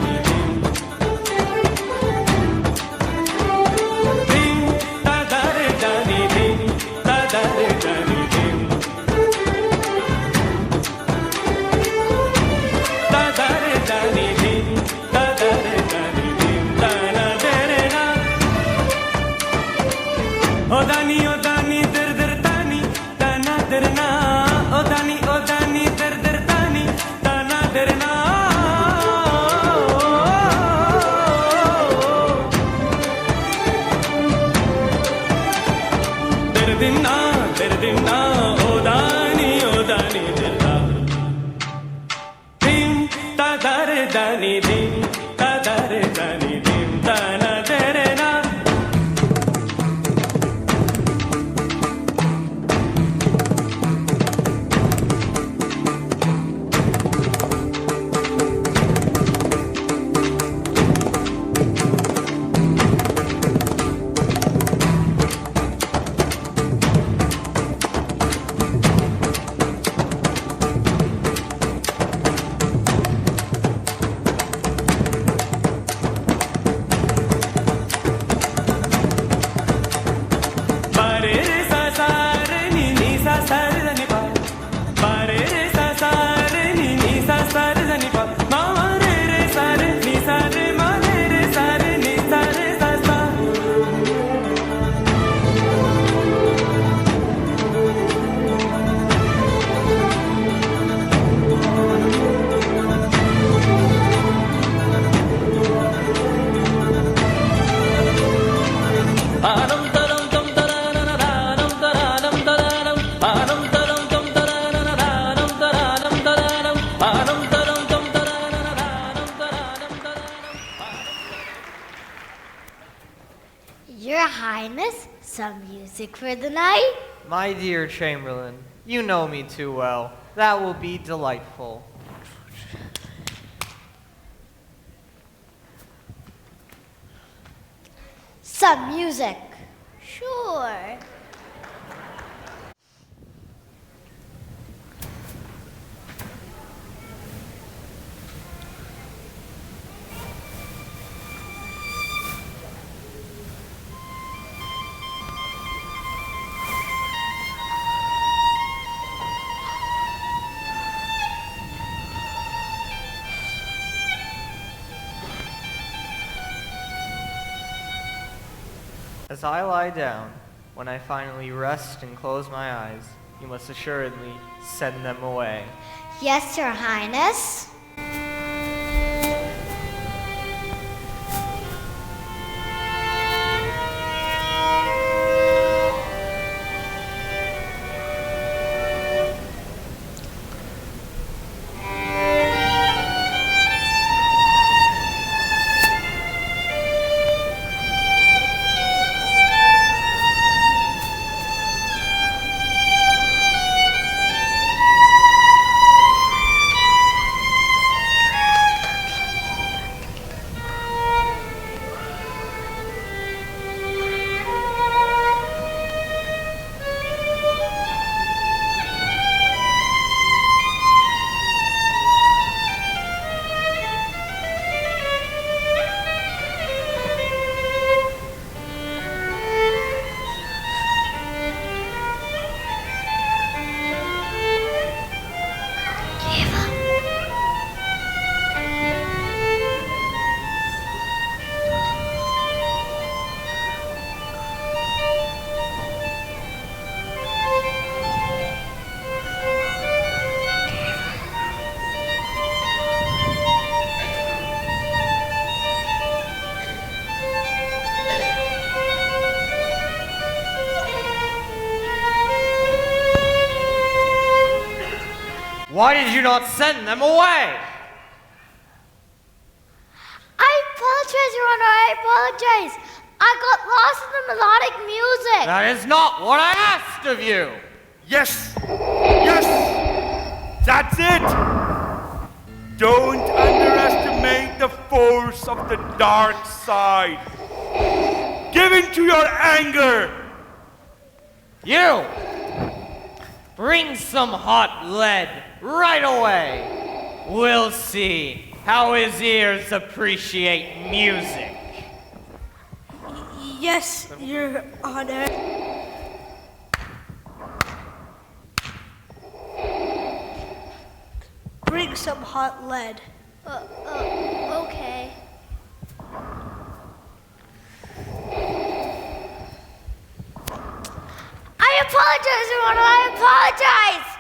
Highness, some music for the night? My dear Chamberlain, you know me too well. That will be delightful. Some music. Sure. As I lie down, when I finally rest and close my eyes, you must assuredly send them away. Yes, Your Highness. Why did you not send them away? I apologize, Your Honor. I apologize. I got lost in the melodic music. That is not what I asked of you. Yes! Yes! That's it! Don't underestimate the force of the dark side. Give in to your anger! You! Bring some hot lead right away. We'll see how his ears appreciate music. Yes, Your Honor. Bring some hot lead. Okay. I apologize, Your Honor. I apologize.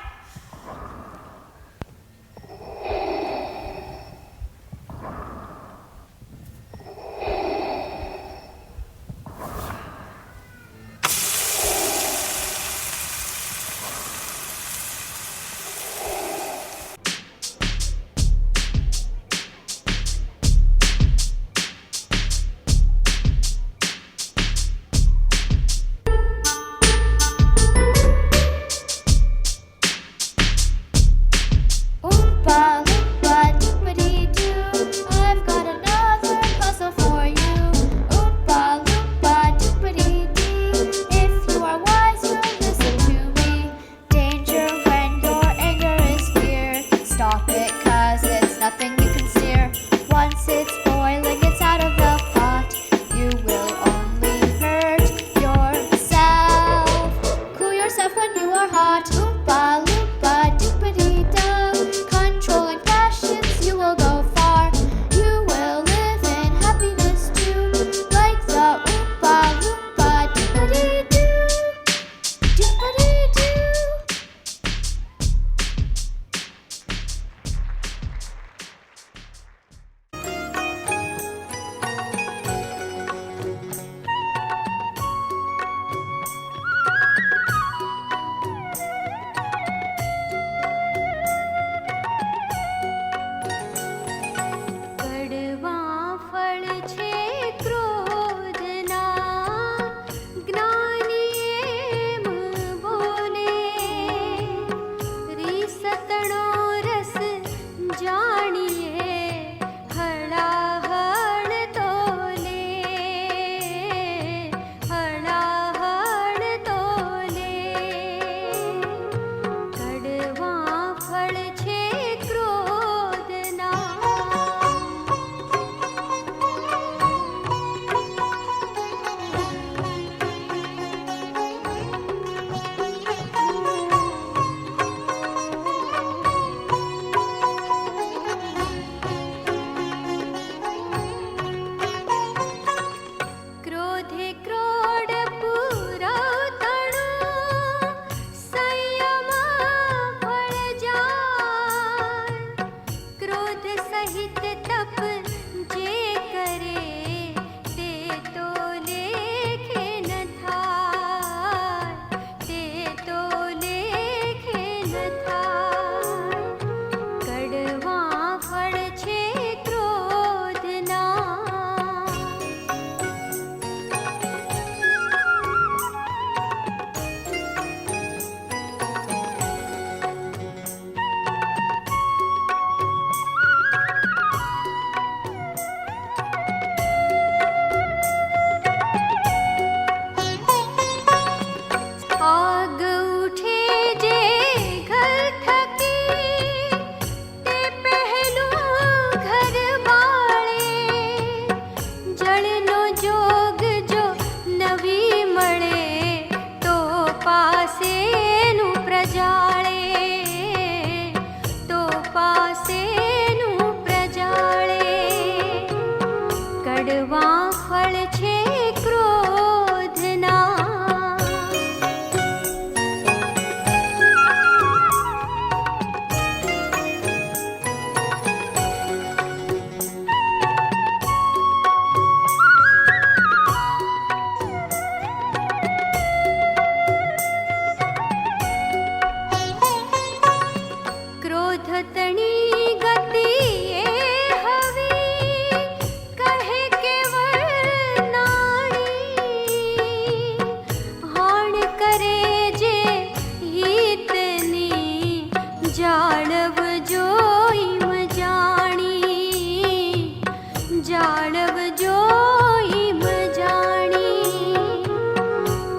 जाणव जोई मजाणी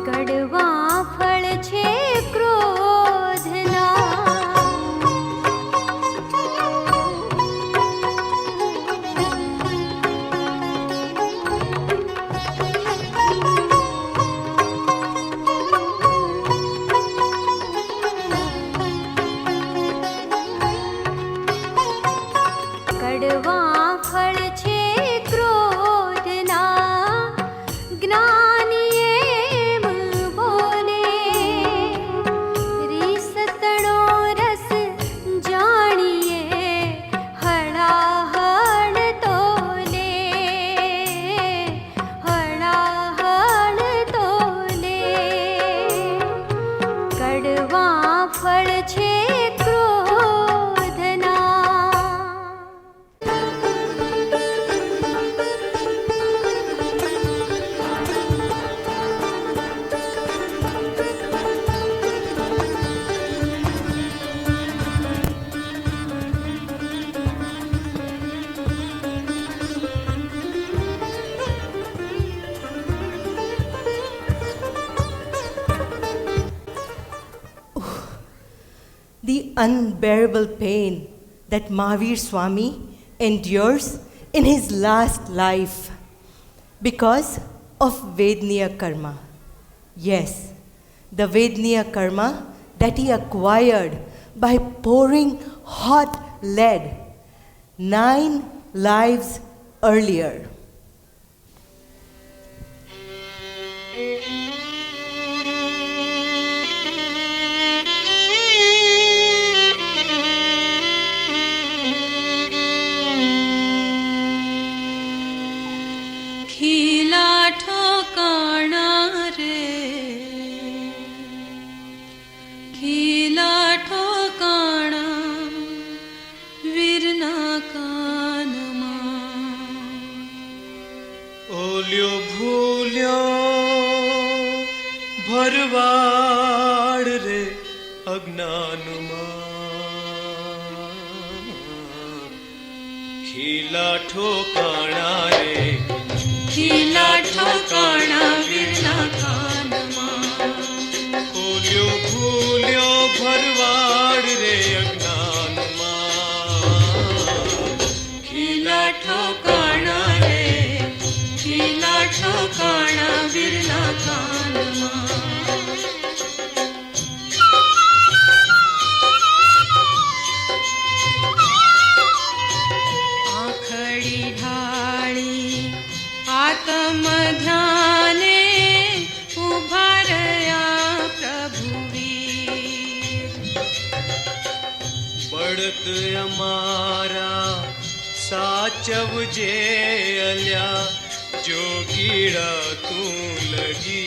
कड़वा फल छे क्रोधना कड़वा फल छे क्रोधना ज्ञानी M बोले રીસતણો રસ જાણીએ હળાહળ તોલે હળાહળ તોલે કડવા ફળ છે ક્રોધના The unbearable pain that Mahavir Swami endures in his last life because of Vedniya karma. Yes, the Vedniya karma that he acquired by pouring hot lead 9 lives earlier. खीला ठोकाणा रे खीला ठोकाणा वीरना कानमा ओल्यो भूल्यो भरवाड़ रे अज्ञानमा खीला ठोकाणा रे खीला ठोकाणा वीरना कानमा ओल्यो भूल्यो भरवाड़ रे अज्ञानमा खीला ठोकाणा रे खीला ठोकाणा वीरना कानमा आखड़ी ढाली आत्म ध्याने उभा रया प्रभुवीर बढ़त अमारा साचवजे अल्या जो कीड़ा तू लगी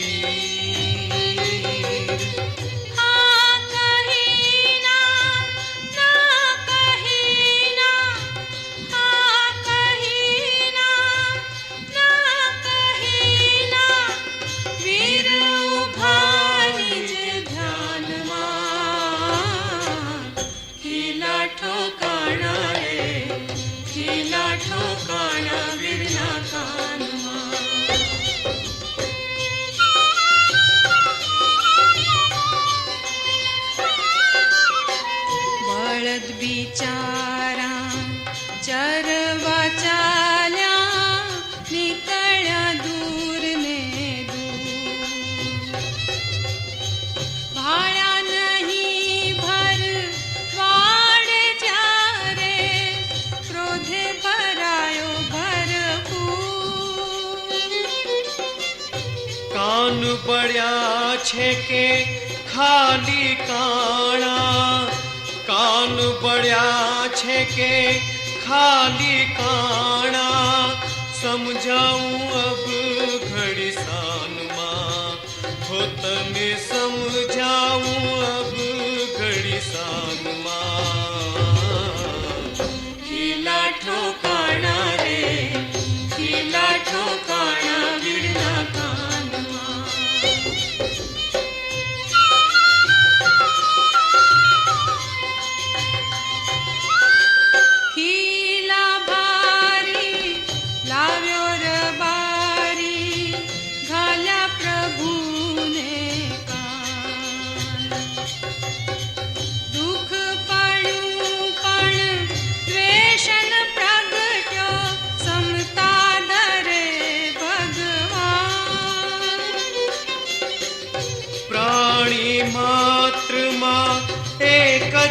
बळद बिचारा चरवा चाल्या निकळ्या दूर ने दूर भाळ्या नहीं भर वाडे चारे क्रोधे भरायो भरपूर कान बड़्या छे के खाली काणा कान बड़्या छे के खाली काणा समझाऊं अब घड़ी सान मां हो तने समझाऊं अब घड़ी सान मां खीला ठोकाणा रे खीला ठोकाणा वीरना कानमा खीला भारी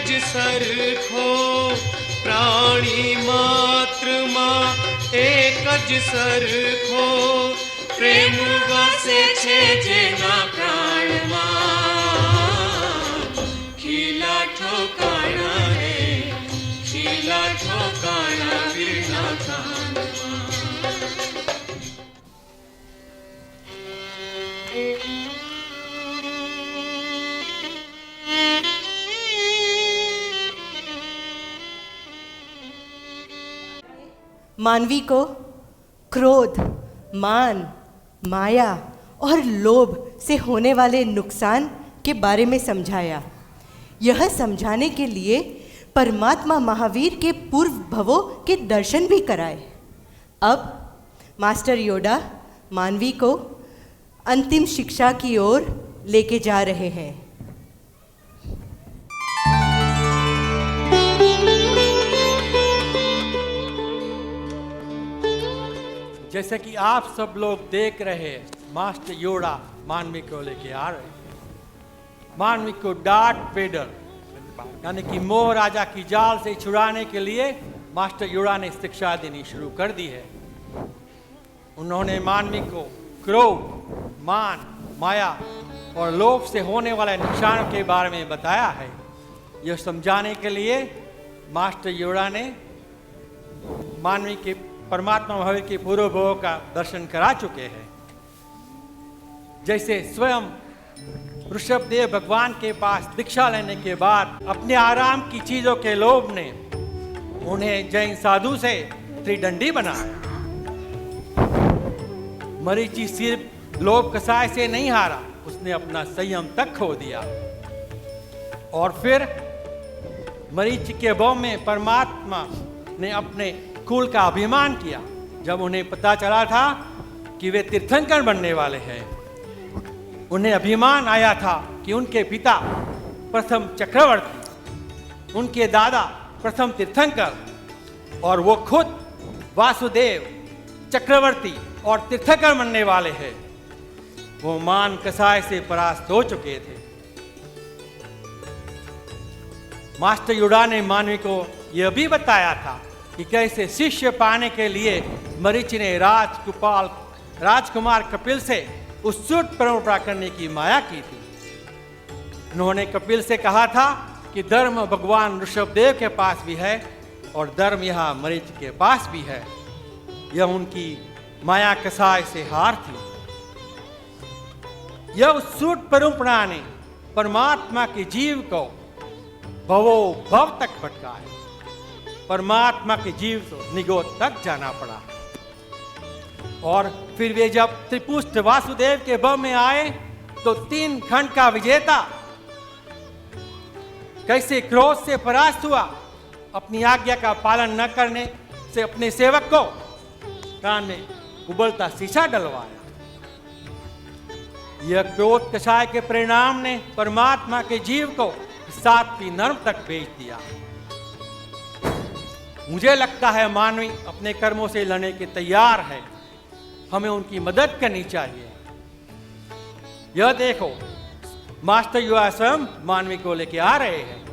एकज सरखो प्राणी मात्र मां एकज सरखो प्रेम वसे छे जेना प्राणમાં ખીલા ઠોકાણા રે ખીલા ઠોકાણા વીરના કાનમાં मानवी को क्रोध, मान, माया और लोभ से होने वाले नुकसान के बारे में समझाया। यह समझाने के लिए परमात्मा महावीर के पूर्व भवों के दर्शन भी कराए। अब मास्टर योडा मानवी को अंतिम शिक्षा की ओर लेके जा रहे हैं। जैसे कि आप सब लोग देख रहे हैं, मास्टर योडा मानवी को लेके आ रहे हैं। मानवी को डार्थ वेडर यानी कि मोह राजा की जाल से छुड़ाने के लिए मास्टर योडा ने शिक्षा देनी शुरू कर दी है। उन्होंने मानवी को क्रोध, मान, माया और लोभ से होने वाले नुकसानों के बारे में बताया है। यह समझाने के लिए मास्टर योडा ने मानवी के परमात्मा महावीर के पूर्व भवों का दर्शन करा चुके हैं। जैसे स्वयं ऋषभदेव भगवान के पास दीक्षा लेने के बाद अपने आराम की चीजों के लोभ ने उन्हें जैन साधु से त्रिदंडी बनाया। मरीचि सिर्फ लोभ कसाय से नहीं हारा, उसने अपना संयम तक खो दिया। और फिर मरीचि के भव में परमात्मा ने अपने कुल का अभिमान किया। जब उन्हें पता चला था कि वे तीर्थंकर बनने वाले हैं, उन्हें अभिमान आया था कि उनके पिता प्रथम चक्रवर्ती, उनके दादा प्रथम तीर्थंकर और वो खुद वासुदेव चक्रवर्ती और तीर्थंकर बनने वाले हैं। वो मान कसाय से परास्त हो चुके थे। मास्टर योडा ने मानवी को यह भी बताया था कि कैसे शिष्य पाने के लिए मरीचि ने राजकुमार कपिल से उत्सुक परंपरा करने की माया की थी। उन्होंने कपिल से कहा था कि धर्म भगवान ऋषभदेव के पास भी है और धर्म यहाँ मरीचि के पास भी है। यह उनकी माया कसाय से हार थी। यह उत्सुक परंपरा ने परमात्मा के जीव को भवो भव तक भटकाया। परमात्मा के जीव को निगोद तक जाना पड़ा। और फिर वे जब त्रिपुष्ट वासुदेव के भव में आए तो 3 खंड का विजेता कैसे क्रोध से परास्त हुआ, अपनी आज्ञा का पालन न करने से अपने सेवक को कान में उबलता शीशा डलवाया। यह क्रोध कषाय के परिणाम ने परमात्मा के जीव को 7वीं नर्म तक भेज दिया। मुझे लगता है मानवी अपने कर्मों से लड़ने के तैयार है। हमें उनकी मदद करनी चाहिए। यह देखो, मास्टर योडा स्वयं मानवी को लेके आ रहे हैं।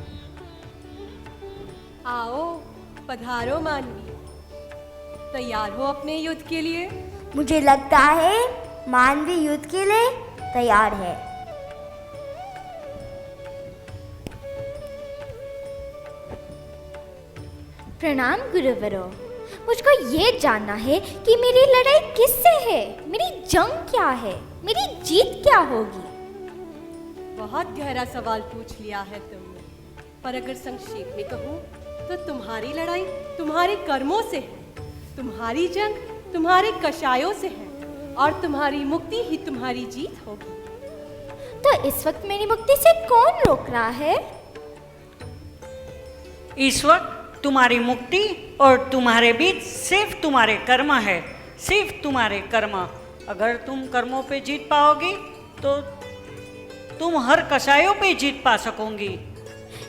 आओ, पधारो मानवी। तैयार हो अपने युद्ध के लिए? मुझे लगता है मानवी युद्ध के लिए तैयार है। प्रणाम गुरुवरों। मुझको ये जानना है कि मेरी लड़ाई किससे है, मेरी जंग क्या है, मेरी जीत क्या होगी। बहुत गहरा सवाल पूछ लिया है तुमने, पर अगर संक्षेप में कहूँ तो तुम्हारी लड़ाई तुम्हारे कर्मों से है, तुम्हारी जंग तुम्हारे कषायों से है और तुम्हारी मुक्ति ही तुम्हारी जीत होगी। तो इस वक्त मेरी मुक्ति से कौन रोक रहा है? इस वक्त तुम्हारी मुक्ति और तुम्हारे बीच सिर्फ तुम्हारे कर्म है, सिर्फ तुम्हारे कर्म। अगर तुम कर्मों पे जीत पाओगी तो तुम हर कसायों पे जीत पा सकोगी।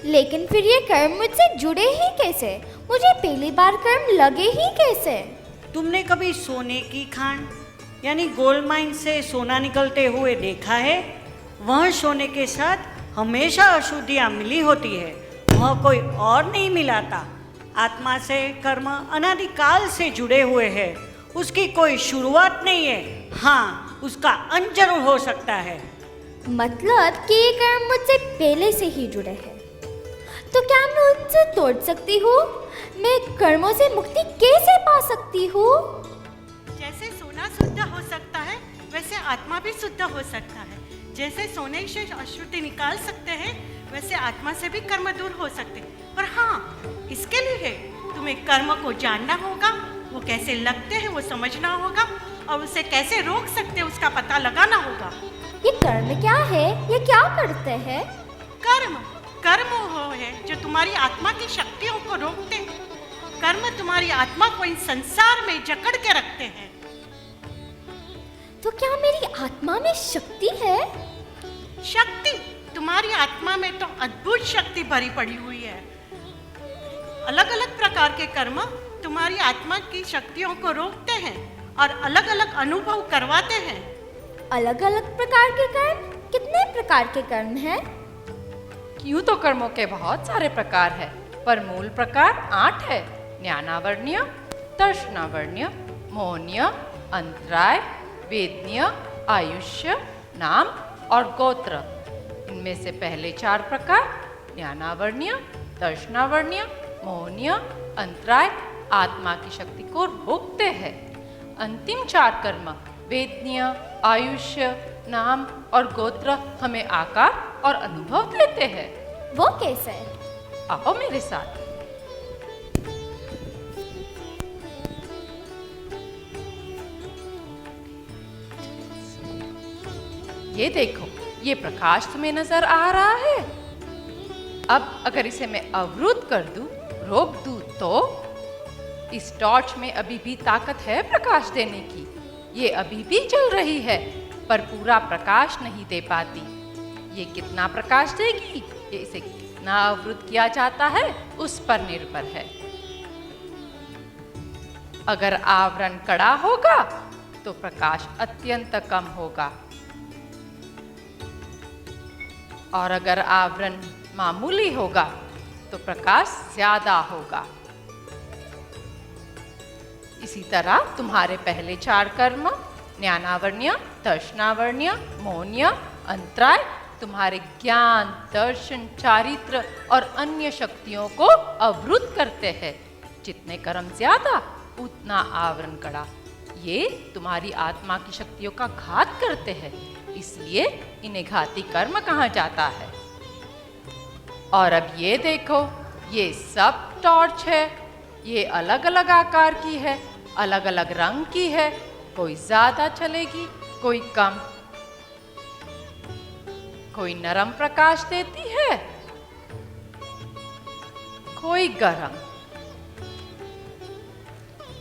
लेकिन फिर ये कर्म मुझसे जुड़े ही कैसे? मुझे पहली बार कर्म लगे ही कैसे? तुमने कभी सोने की खान यानी गोल्ड माइन से सोना निकलते हुए देखा है? वह सोने के साथ हमेशा अशुद्धियाँ मिली होती है वह कोई और नहीं मिलाता। आत्मा से कर्म अनादिकाल से जुड़े हुए हैं, उसकी कोई शुरुआत नहीं है। हाँ, उसका अंत जरूर हो सकता है। मतलब कि ये कर्म मुझसे पहले से ही जुड़े हैं, तो क्या मैं उनसे तोड़ सकती हूँ? मैं कर्मों से मुक्ति कैसे पा सकती हूँ? जैसे सोना शुद्ध हो सकता है, वैसे आत्मा भी शुद्ध हो सकता है। जैसे सोने से अशुद्धि निकाल सकते हैं, वैसे आत्मा से भी कर्म दूर हो सकते हैं। पर हाँ, इसके लिए तुम्हें कर्म को जानना होगा, वो कैसे लगते हैं वो समझना होगा, और उसे कैसे रोक सकते हैं उसका पता लगाना होगा। ये कर्म क्या है? ये क्या करते हैं? कर्म वो है जो तुम्हारी आत्मा की शक्तियों को रोकते हैं। कर्म तुम्हारी आत्मा को इस संसार में जकड़ के रखते हैं। तो क्या मेरी आत्मा में शक्ति है? शक्ति? तुम्हारी आत्मा में तो अद्भुत शक्ति भरी पड़ी हुई है। अलग अलग प्रकार के कर्म तुम्हारी आत्मा की शक्तियों को रोकते हैं और अलग अलग अनुभव करवाते हैं। अलग अलग प्रकार के कर्म? कितने प्रकार के कर्म हैं? यूं तो कर्मों के बहुत सारे प्रकार है, पर मूल प्रकार 8 है। ज्ञानावर्ण्य, दर्शनावर्ण्य, मोहनीय, अंतराय, वेदनीय, आयुष्य, नाम और गोत्र। इनमें से पहले 4 प्रकार ज्ञानावर्ण्य, दर्शनावर्ण्य, मोहनीय, अंतराय आत्मा की शक्ति को रोकते हैं। अंतिम 4 कर्म वेदनीय, आयुष्य, नाम और गोत्र हमें आकार और अनुभव देते हैं। वो कैसे? आओ मेरे साथ। ये देखो, ये प्रकाश तुम्हें नजर आ रहा है। अब अगर इसे मैं अवरुद्ध कर दूं, रोक दूं, तो इस टॉर्च में अभी भी ताकत है प्रकाश देने की। ये अभी भी जल रही है, पर पूरा प्रकाश नहीं दे पाती। ये कितना प्रकाश देगी, ये इसे कितना अवरुद्ध किया जाता है, उस पर निर्भर है। अगर आवरण कड़ा होगा तो प्रकाश अत्यंत कम होगा, और अगर आवरण मामूली होगा तो प्रकाश ज्यादा होगा। इसी तरह तुम्हारे पहले 4 कर्म ज्ञानावर्ण्य, दर्शनावर्ण्य, मोहनीय, अंतराय तुम्हारे ज्ञान, दर्शन, चारित्र और अन्य शक्तियों को अवरुद्ध करते हैं। जितने कर्म ज्यादा उतना आवरण कड़ा। ये तुम्हारी आत्मा की शक्तियों का घात करते हैं, इसलिए इन्हें घाती कर्म कहा जाता है। और अब ये देखो, ये सब टॉर्च है। ये अलग अलग आकार की है, अलग अलग रंग की है। कोई ज्यादा चलेगी, कोई कम। कोई नरम प्रकाश देती है, कोई गरम।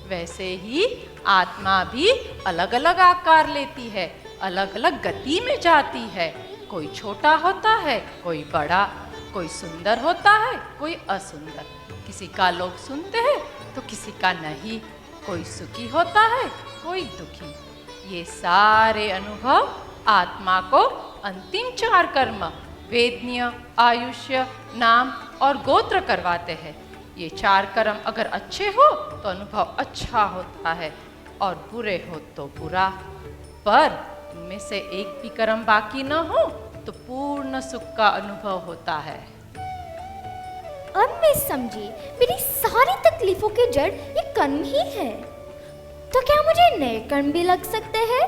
वैसे ही आत्मा भी अलग अलग आकार लेती है, अलग अलग गति में जाती है। कोई छोटा होता है, कोई बड़ा, कोई सुंदर होता है, कोई असुंदर। किसी का लोग सुनते हैं तो किसी का नहीं। कोई सुखी होता है, कोई दुखी। ये सारे अनुभव आत्मा को अंतिम 4 कर्म वेदनीय, आयुष्य, नाम और गोत्र करवाते हैं। ये 4 कर्म अगर अच्छे हो तो अनुभव अच्छा होता है, और बुरे हो तो बुरा। पर इनमें से एक भी कर्म बाकी न हो तो पूर्ण सुख का अनुभव होता है। अब मैं समझी, मेरी सारी तकलीफों की जड़ ये कर्म ही है। तो क्या मुझे नए कर्म भी लग सकते हैं?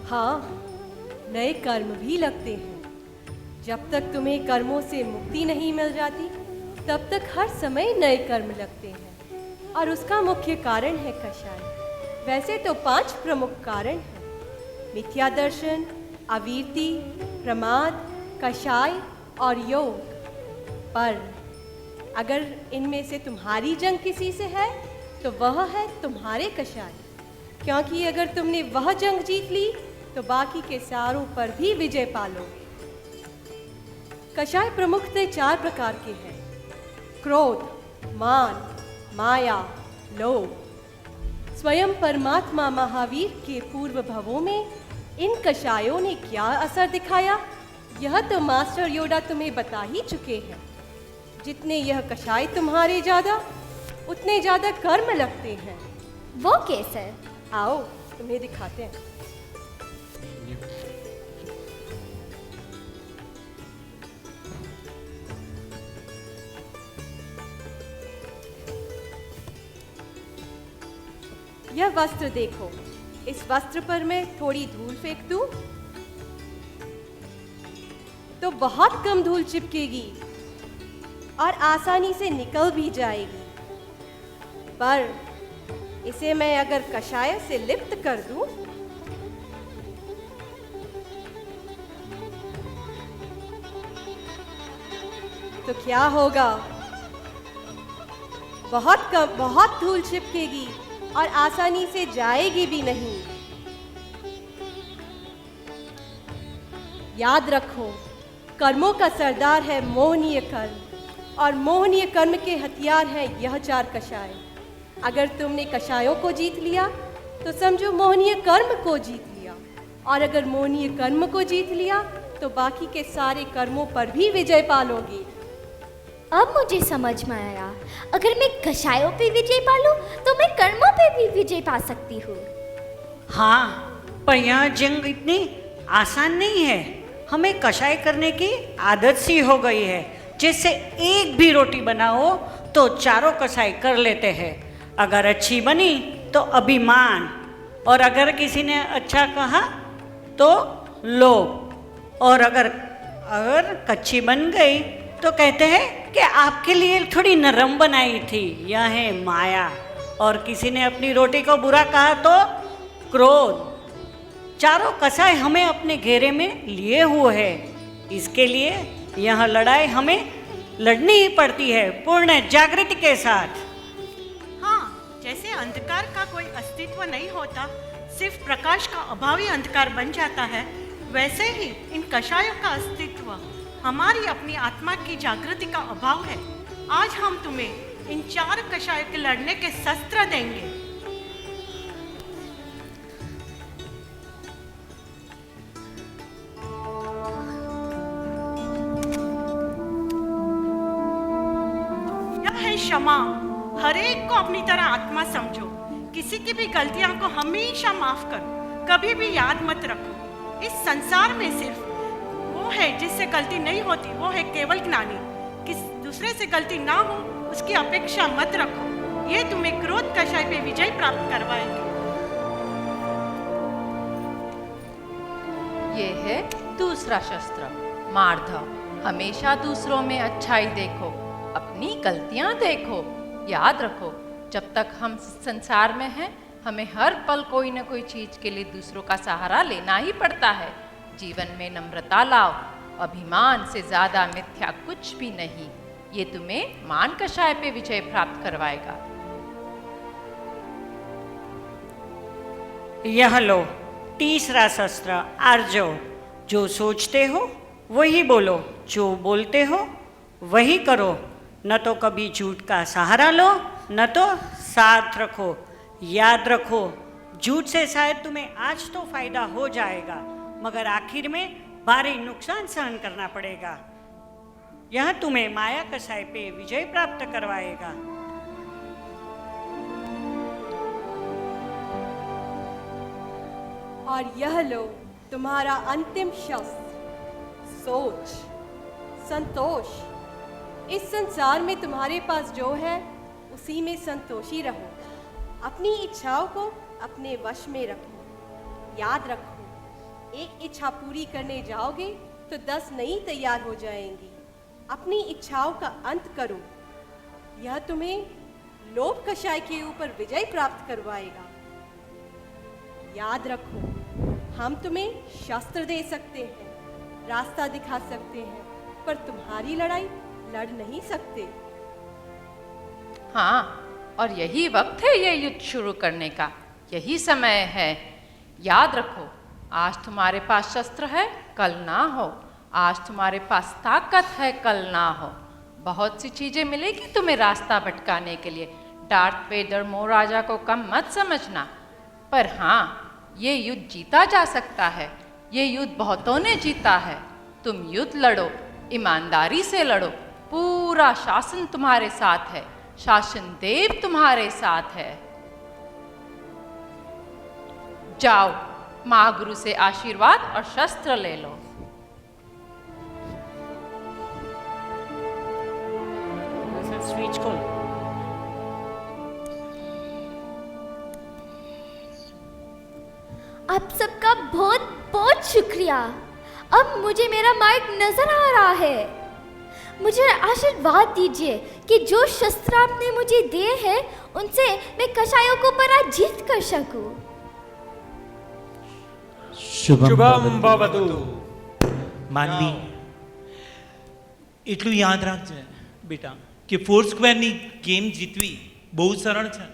हाँ, नए कर्म भी लगते हैं। जब तक तुम्हें कर्मों से मुक्ति नहीं मिल जाती, तब तक हर समय नए कर्म लगते हैं, और उसका मुख्य कारण है कषाय। वैसे तो 5 प्रमुख कारण हैं: मिथ्या दर्शन, अवीरति, प्रमाद, कषाय और योग। पर अगर इनमें से तुम्हारी जंग किसी से है तो वह है तुम्हारे कषाय, क्योंकि अगर तुमने वह जंग जीत ली तो बाकी के सारों पर भी विजय पालोगे। कषाय प्रमुखतः 4 प्रकार के हैं: क्रोध, मान, माया, लोभ। स्वयं परमात्मा महावीर के पूर्व भवों में इन कषायों ने क्या असर दिखाया, यह तो मास्टर योडा तुम्हें बता ही चुके हैं। जितने यह कषाय तुम्हारे ज़्यादा, उतने ज़्यादा कर्म लगते हैं। वो कैसे? आओ तुम्हें दिखाते हैं। यह वस्त्र देखो। इस वस्त्र पर मैं थोड़ी धूल फेंक दूं तो बहुत कम धूल चिपकेगी और आसानी से निकल भी जाएगी। पर इसे मैं अगर कषाय से लिप्त कर दूं तो क्या होगा? बहुत धूल चिपकेगी और आसानी से जाएगी भी नहीं। याद रखो, कर्मों का सरदार है मोहनीय कर्म, और मोहनीय कर्म के हथियार हैं यह 4 कषाय। अगर तुमने कषायों को जीत लिया तो समझो मोहनीय कर्म को जीत लिया, और अगर मोहनीय कर्म को जीत लिया तो बाकी के सारे कर्मों पर भी विजय पालोगे। अब मुझे समझ में आया, अगर मैं कषायों पे विजय पालूं तो मैं कर्मों पे भी विजय पा सकती हूँ। हाँ, पर यह जंग इतनी आसान नहीं है। हमें कषाय करने की आदत सी हो गई है। जैसे एक भी रोटी बनाओ तो 4 कषाय कर लेते हैं। अगर अच्छी बनी तो अभिमान, और अगर किसी ने अच्छा कहा तो लोभ, और अगर कच्ची बन गई तो कहते हैं कि आपके लिए थोड़ी नरम बनाई थी, यह है माया। और किसी ने अपनी रोटी को बुरा कहा तो क्रोध। 4 कषाय हमें अपने घेरे में लिए हुए हैं। इसके लिए यह लड़ाई हमें लड़नी ही पड़ती है, पूर्ण जागृति के साथ। हाँ, जैसे अंधकार का कोई अस्तित्व नहीं होता, सिर्फ प्रकाश का अभाव ही अंधकार बन जाता है, वैसे ही इन कषायों का अस्तित्व हमारी अपनी आत्मा की जागृति का अभाव है। आज हम तुम्हें इन 4 कषायों के लड़ने के शस्त्र देंगे। यह है क्षमा। हर एक को अपनी तरह आत्मा समझो। किसी की भी गलतियां को हमेशा माफ करो, कभी भी याद मत रखो। इस संसार में सिर्फ वो है जिससे गलती नहीं होती, वो है केवल ज्ञानी। किस दूसरे से गलती ना हो उसकी अपेक्षा मत रखो। ये तुम्हें क्रोध कषाय पे विजय प्राप्त करवाएंगे। ये है दूसरा शस्त्र, मार्धव। हमेशा दूसरों में अच्छाई देखो, अपनी गलतियां देखो। याद रखो, जब तक हम संसार में हैं, हमें हर पल कोई न कोई चीज के लिए दूसरों का सहारा लेना ही पड़ता है। जीवन में नम्रता लाओ, अभिमान से ज्यादा मिथ्या कुछ भी नहीं। ये तुम्हें मान कषाय पे विजय प्राप्त करवाएगा। यह लो तीसरा शस्त्र, आर्जव। जो सोचते हो वही बोलो, जो बोलते हो वही करो। न तो कभी झूठ का सहारा लो, न तो साथ रखो। याद रखो, झूठ से शायद तुम्हें आज तो फायदा हो जाएगा, मगर आखिर में भारी नुकसान सहन करना पड़ेगा। यह तुम्हें माया कषाय पे विजय प्राप्त करवाएगा। और यह लो तुम्हारा अंतिम शस्त्र, सोच, संतोष। इस संसार में तुम्हारे पास जो है उसी में संतोषी रहो। अपनी इच्छाओं को अपने वश में रखो। याद रखो, एक इच्छा पूरी करने जाओगे तो 10 नई तैयार हो जाएंगी। अपनी इच्छाओं का अंत करो। यह तुम्हें लोभ कषाय के ऊपर विजय प्राप्त करवाएगा। याद रखो, हम तुम्हें शस्त्र दे सकते हैं, रास्ता दिखा सकते हैं, पर तुम्हारी लड़ाई लड़ नहीं सकते। हाँ, और यही वक्त है ये युद्ध शुरू करने का, यही समय है। याद रखो, आज तुम्हारे पास शस्त्र है, कल ना हो। आज तुम्हारे पास ताकत है, कल ना हो। बहुत सी चीजें मिलेगी तुम्हें रास्ता भटकाने के लिए। डार्थ वेदर महाराजा को कम मत समझना, पर हाँ, ये युद्ध जीता जा सकता है। ये युद्ध बहुतों ने जीता है। तुम युद्ध लड़ो, ईमानदारी से लड़ो, पूरा शासन तुम्हारे साथ है, शासन देव तुम्हारे साथ है। जाओ, महागुरु से आशीर्वाद और शस्त्र ले लो। स्विच खोल। आप सबका बहुत बहुत शुक्रिया। अब मुझे मेरा मार्ग नजर आ रहा है। मुझे आशीर्वाद दीजिए कि जो शस्त्र आपने मुझे दिए हैं उनसे मैं कषायों को पराजित कर सकूं। શુભમ ભવતુ। માનવી, એટલું યાદ રાખજે બેટા કે ફોર સ્ક્વેરની ગેમ જીતવી બહુ સરળ છે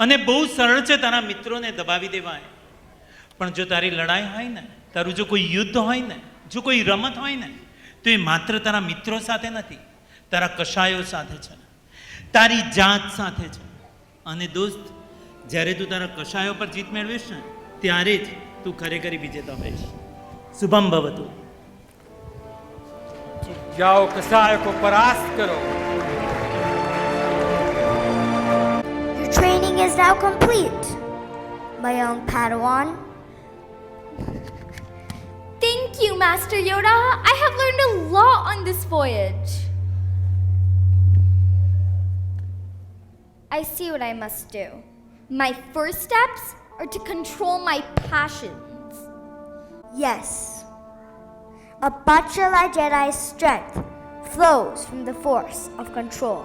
અને બહુ સરળ છે તારા મિત્રોને દબાવી દેવાય, પણ જો તારી લડાઈ હોય ને, તારું જો કોઈ યુદ્ધ હોય ને, જો કોઈ રમત હોય ને, તો એ માત્ર તારા મિત્રો સાથે નથી, તારા કશાયો સાથે છે, તારી જાત સાથે છે। અને દોસ્ત, જ્યારે તું તારા કશાયો પર જીત મેળવીશ ને, ત્યારે જ તું ખરેખરી વિજેતા હોઈશ। શુભમ ભવતુ। जाओ, कसाय को परास्त करो। Your training is now complete, my young Padawan. Thank you, Master Yoda. I have learned a lot on this voyage. I see what I must do. My first steps are to control my passions. Yes. A Bachala Jedi's strength flows from the force of control.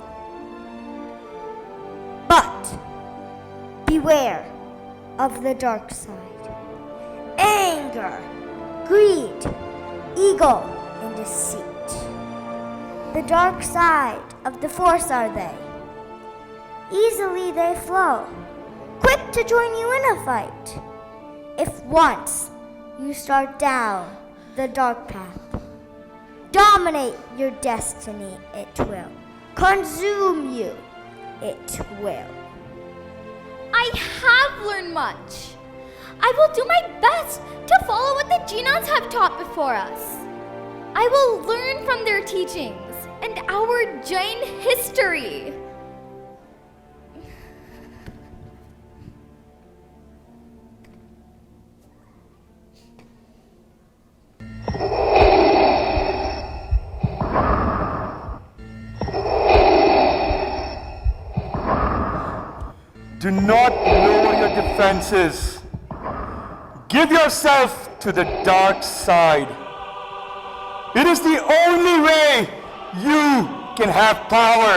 But beware of the dark side. Anger, greed, ego, and deceit. The dark side of the force are they. Easily they flow, quick to join you in a fight. If once you start down the dark path, dominate your destiny, it will. Consume you, it will. I have learned much. I will do my best to follow what the Genons have taught before us. I will learn from their teachings and our Jain history. Do not lower your defenses. Give yourself to the dark side. It is the only way you can have power.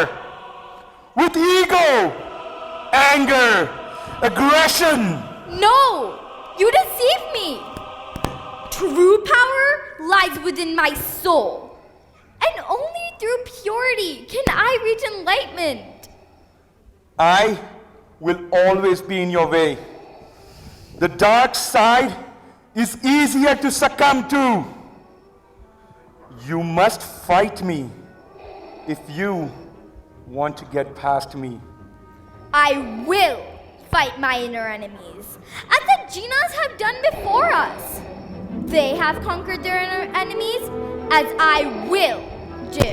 With ego, anger, aggression. No! You deceived me! True power lies within my soul. And only through purity can I reach enlightenment. I will always be in your way. The dark side is easier to succumb to. You must fight me if you want to get past me. I will fight my inner enemies, as the Genons have done before us. They have conquered their inner enemies, as I will do.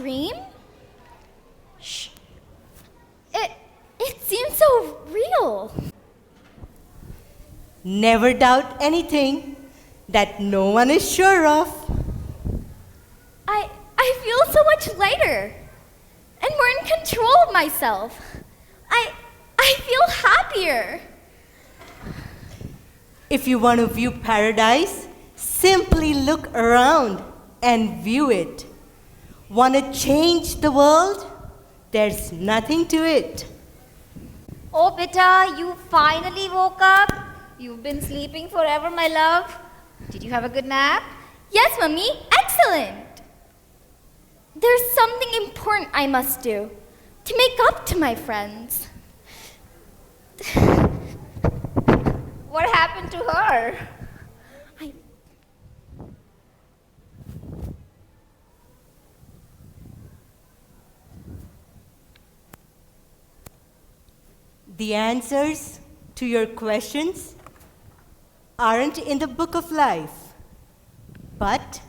dream? Shh. It seems so real. Never doubt anything that no one is sure of. I feel so much lighter and more in control of myself. I feel happier. If you want to view paradise, simply look around and view it. Want to change the world? There's nothing to it. Oh, Beta, you finally woke up. You've been sleeping forever, my love. Did you have a good nap? Yes, Mummy, excellent. There's something important I must do to make up to my friends. What happened to her? The answers to your questions aren't in the book of life, but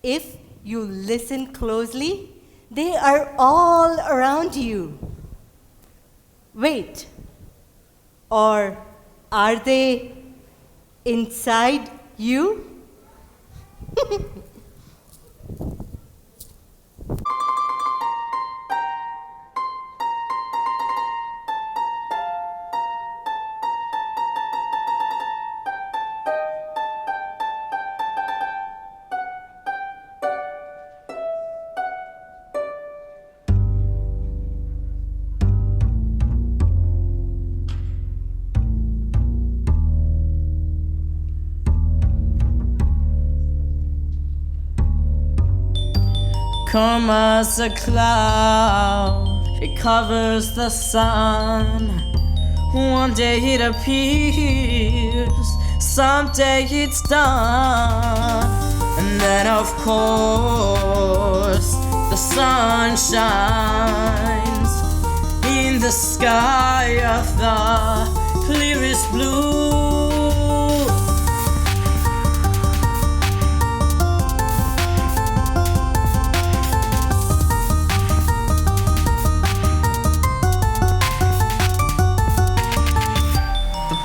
if you listen closely, they are all around you. Wait, or are they inside you? Karma's a cloud, it covers the sun. One day it appears, someday it's done. And then of course the sun shines in the sky of the clearest blue.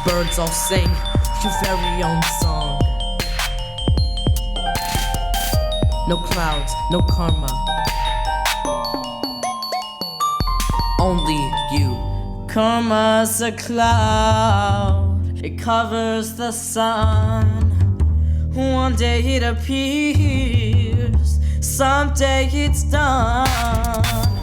Birds all sing your very own song. No clouds, no karma, only you. Karma's a cloud, it covers the sun. One day it appears, someday it's done.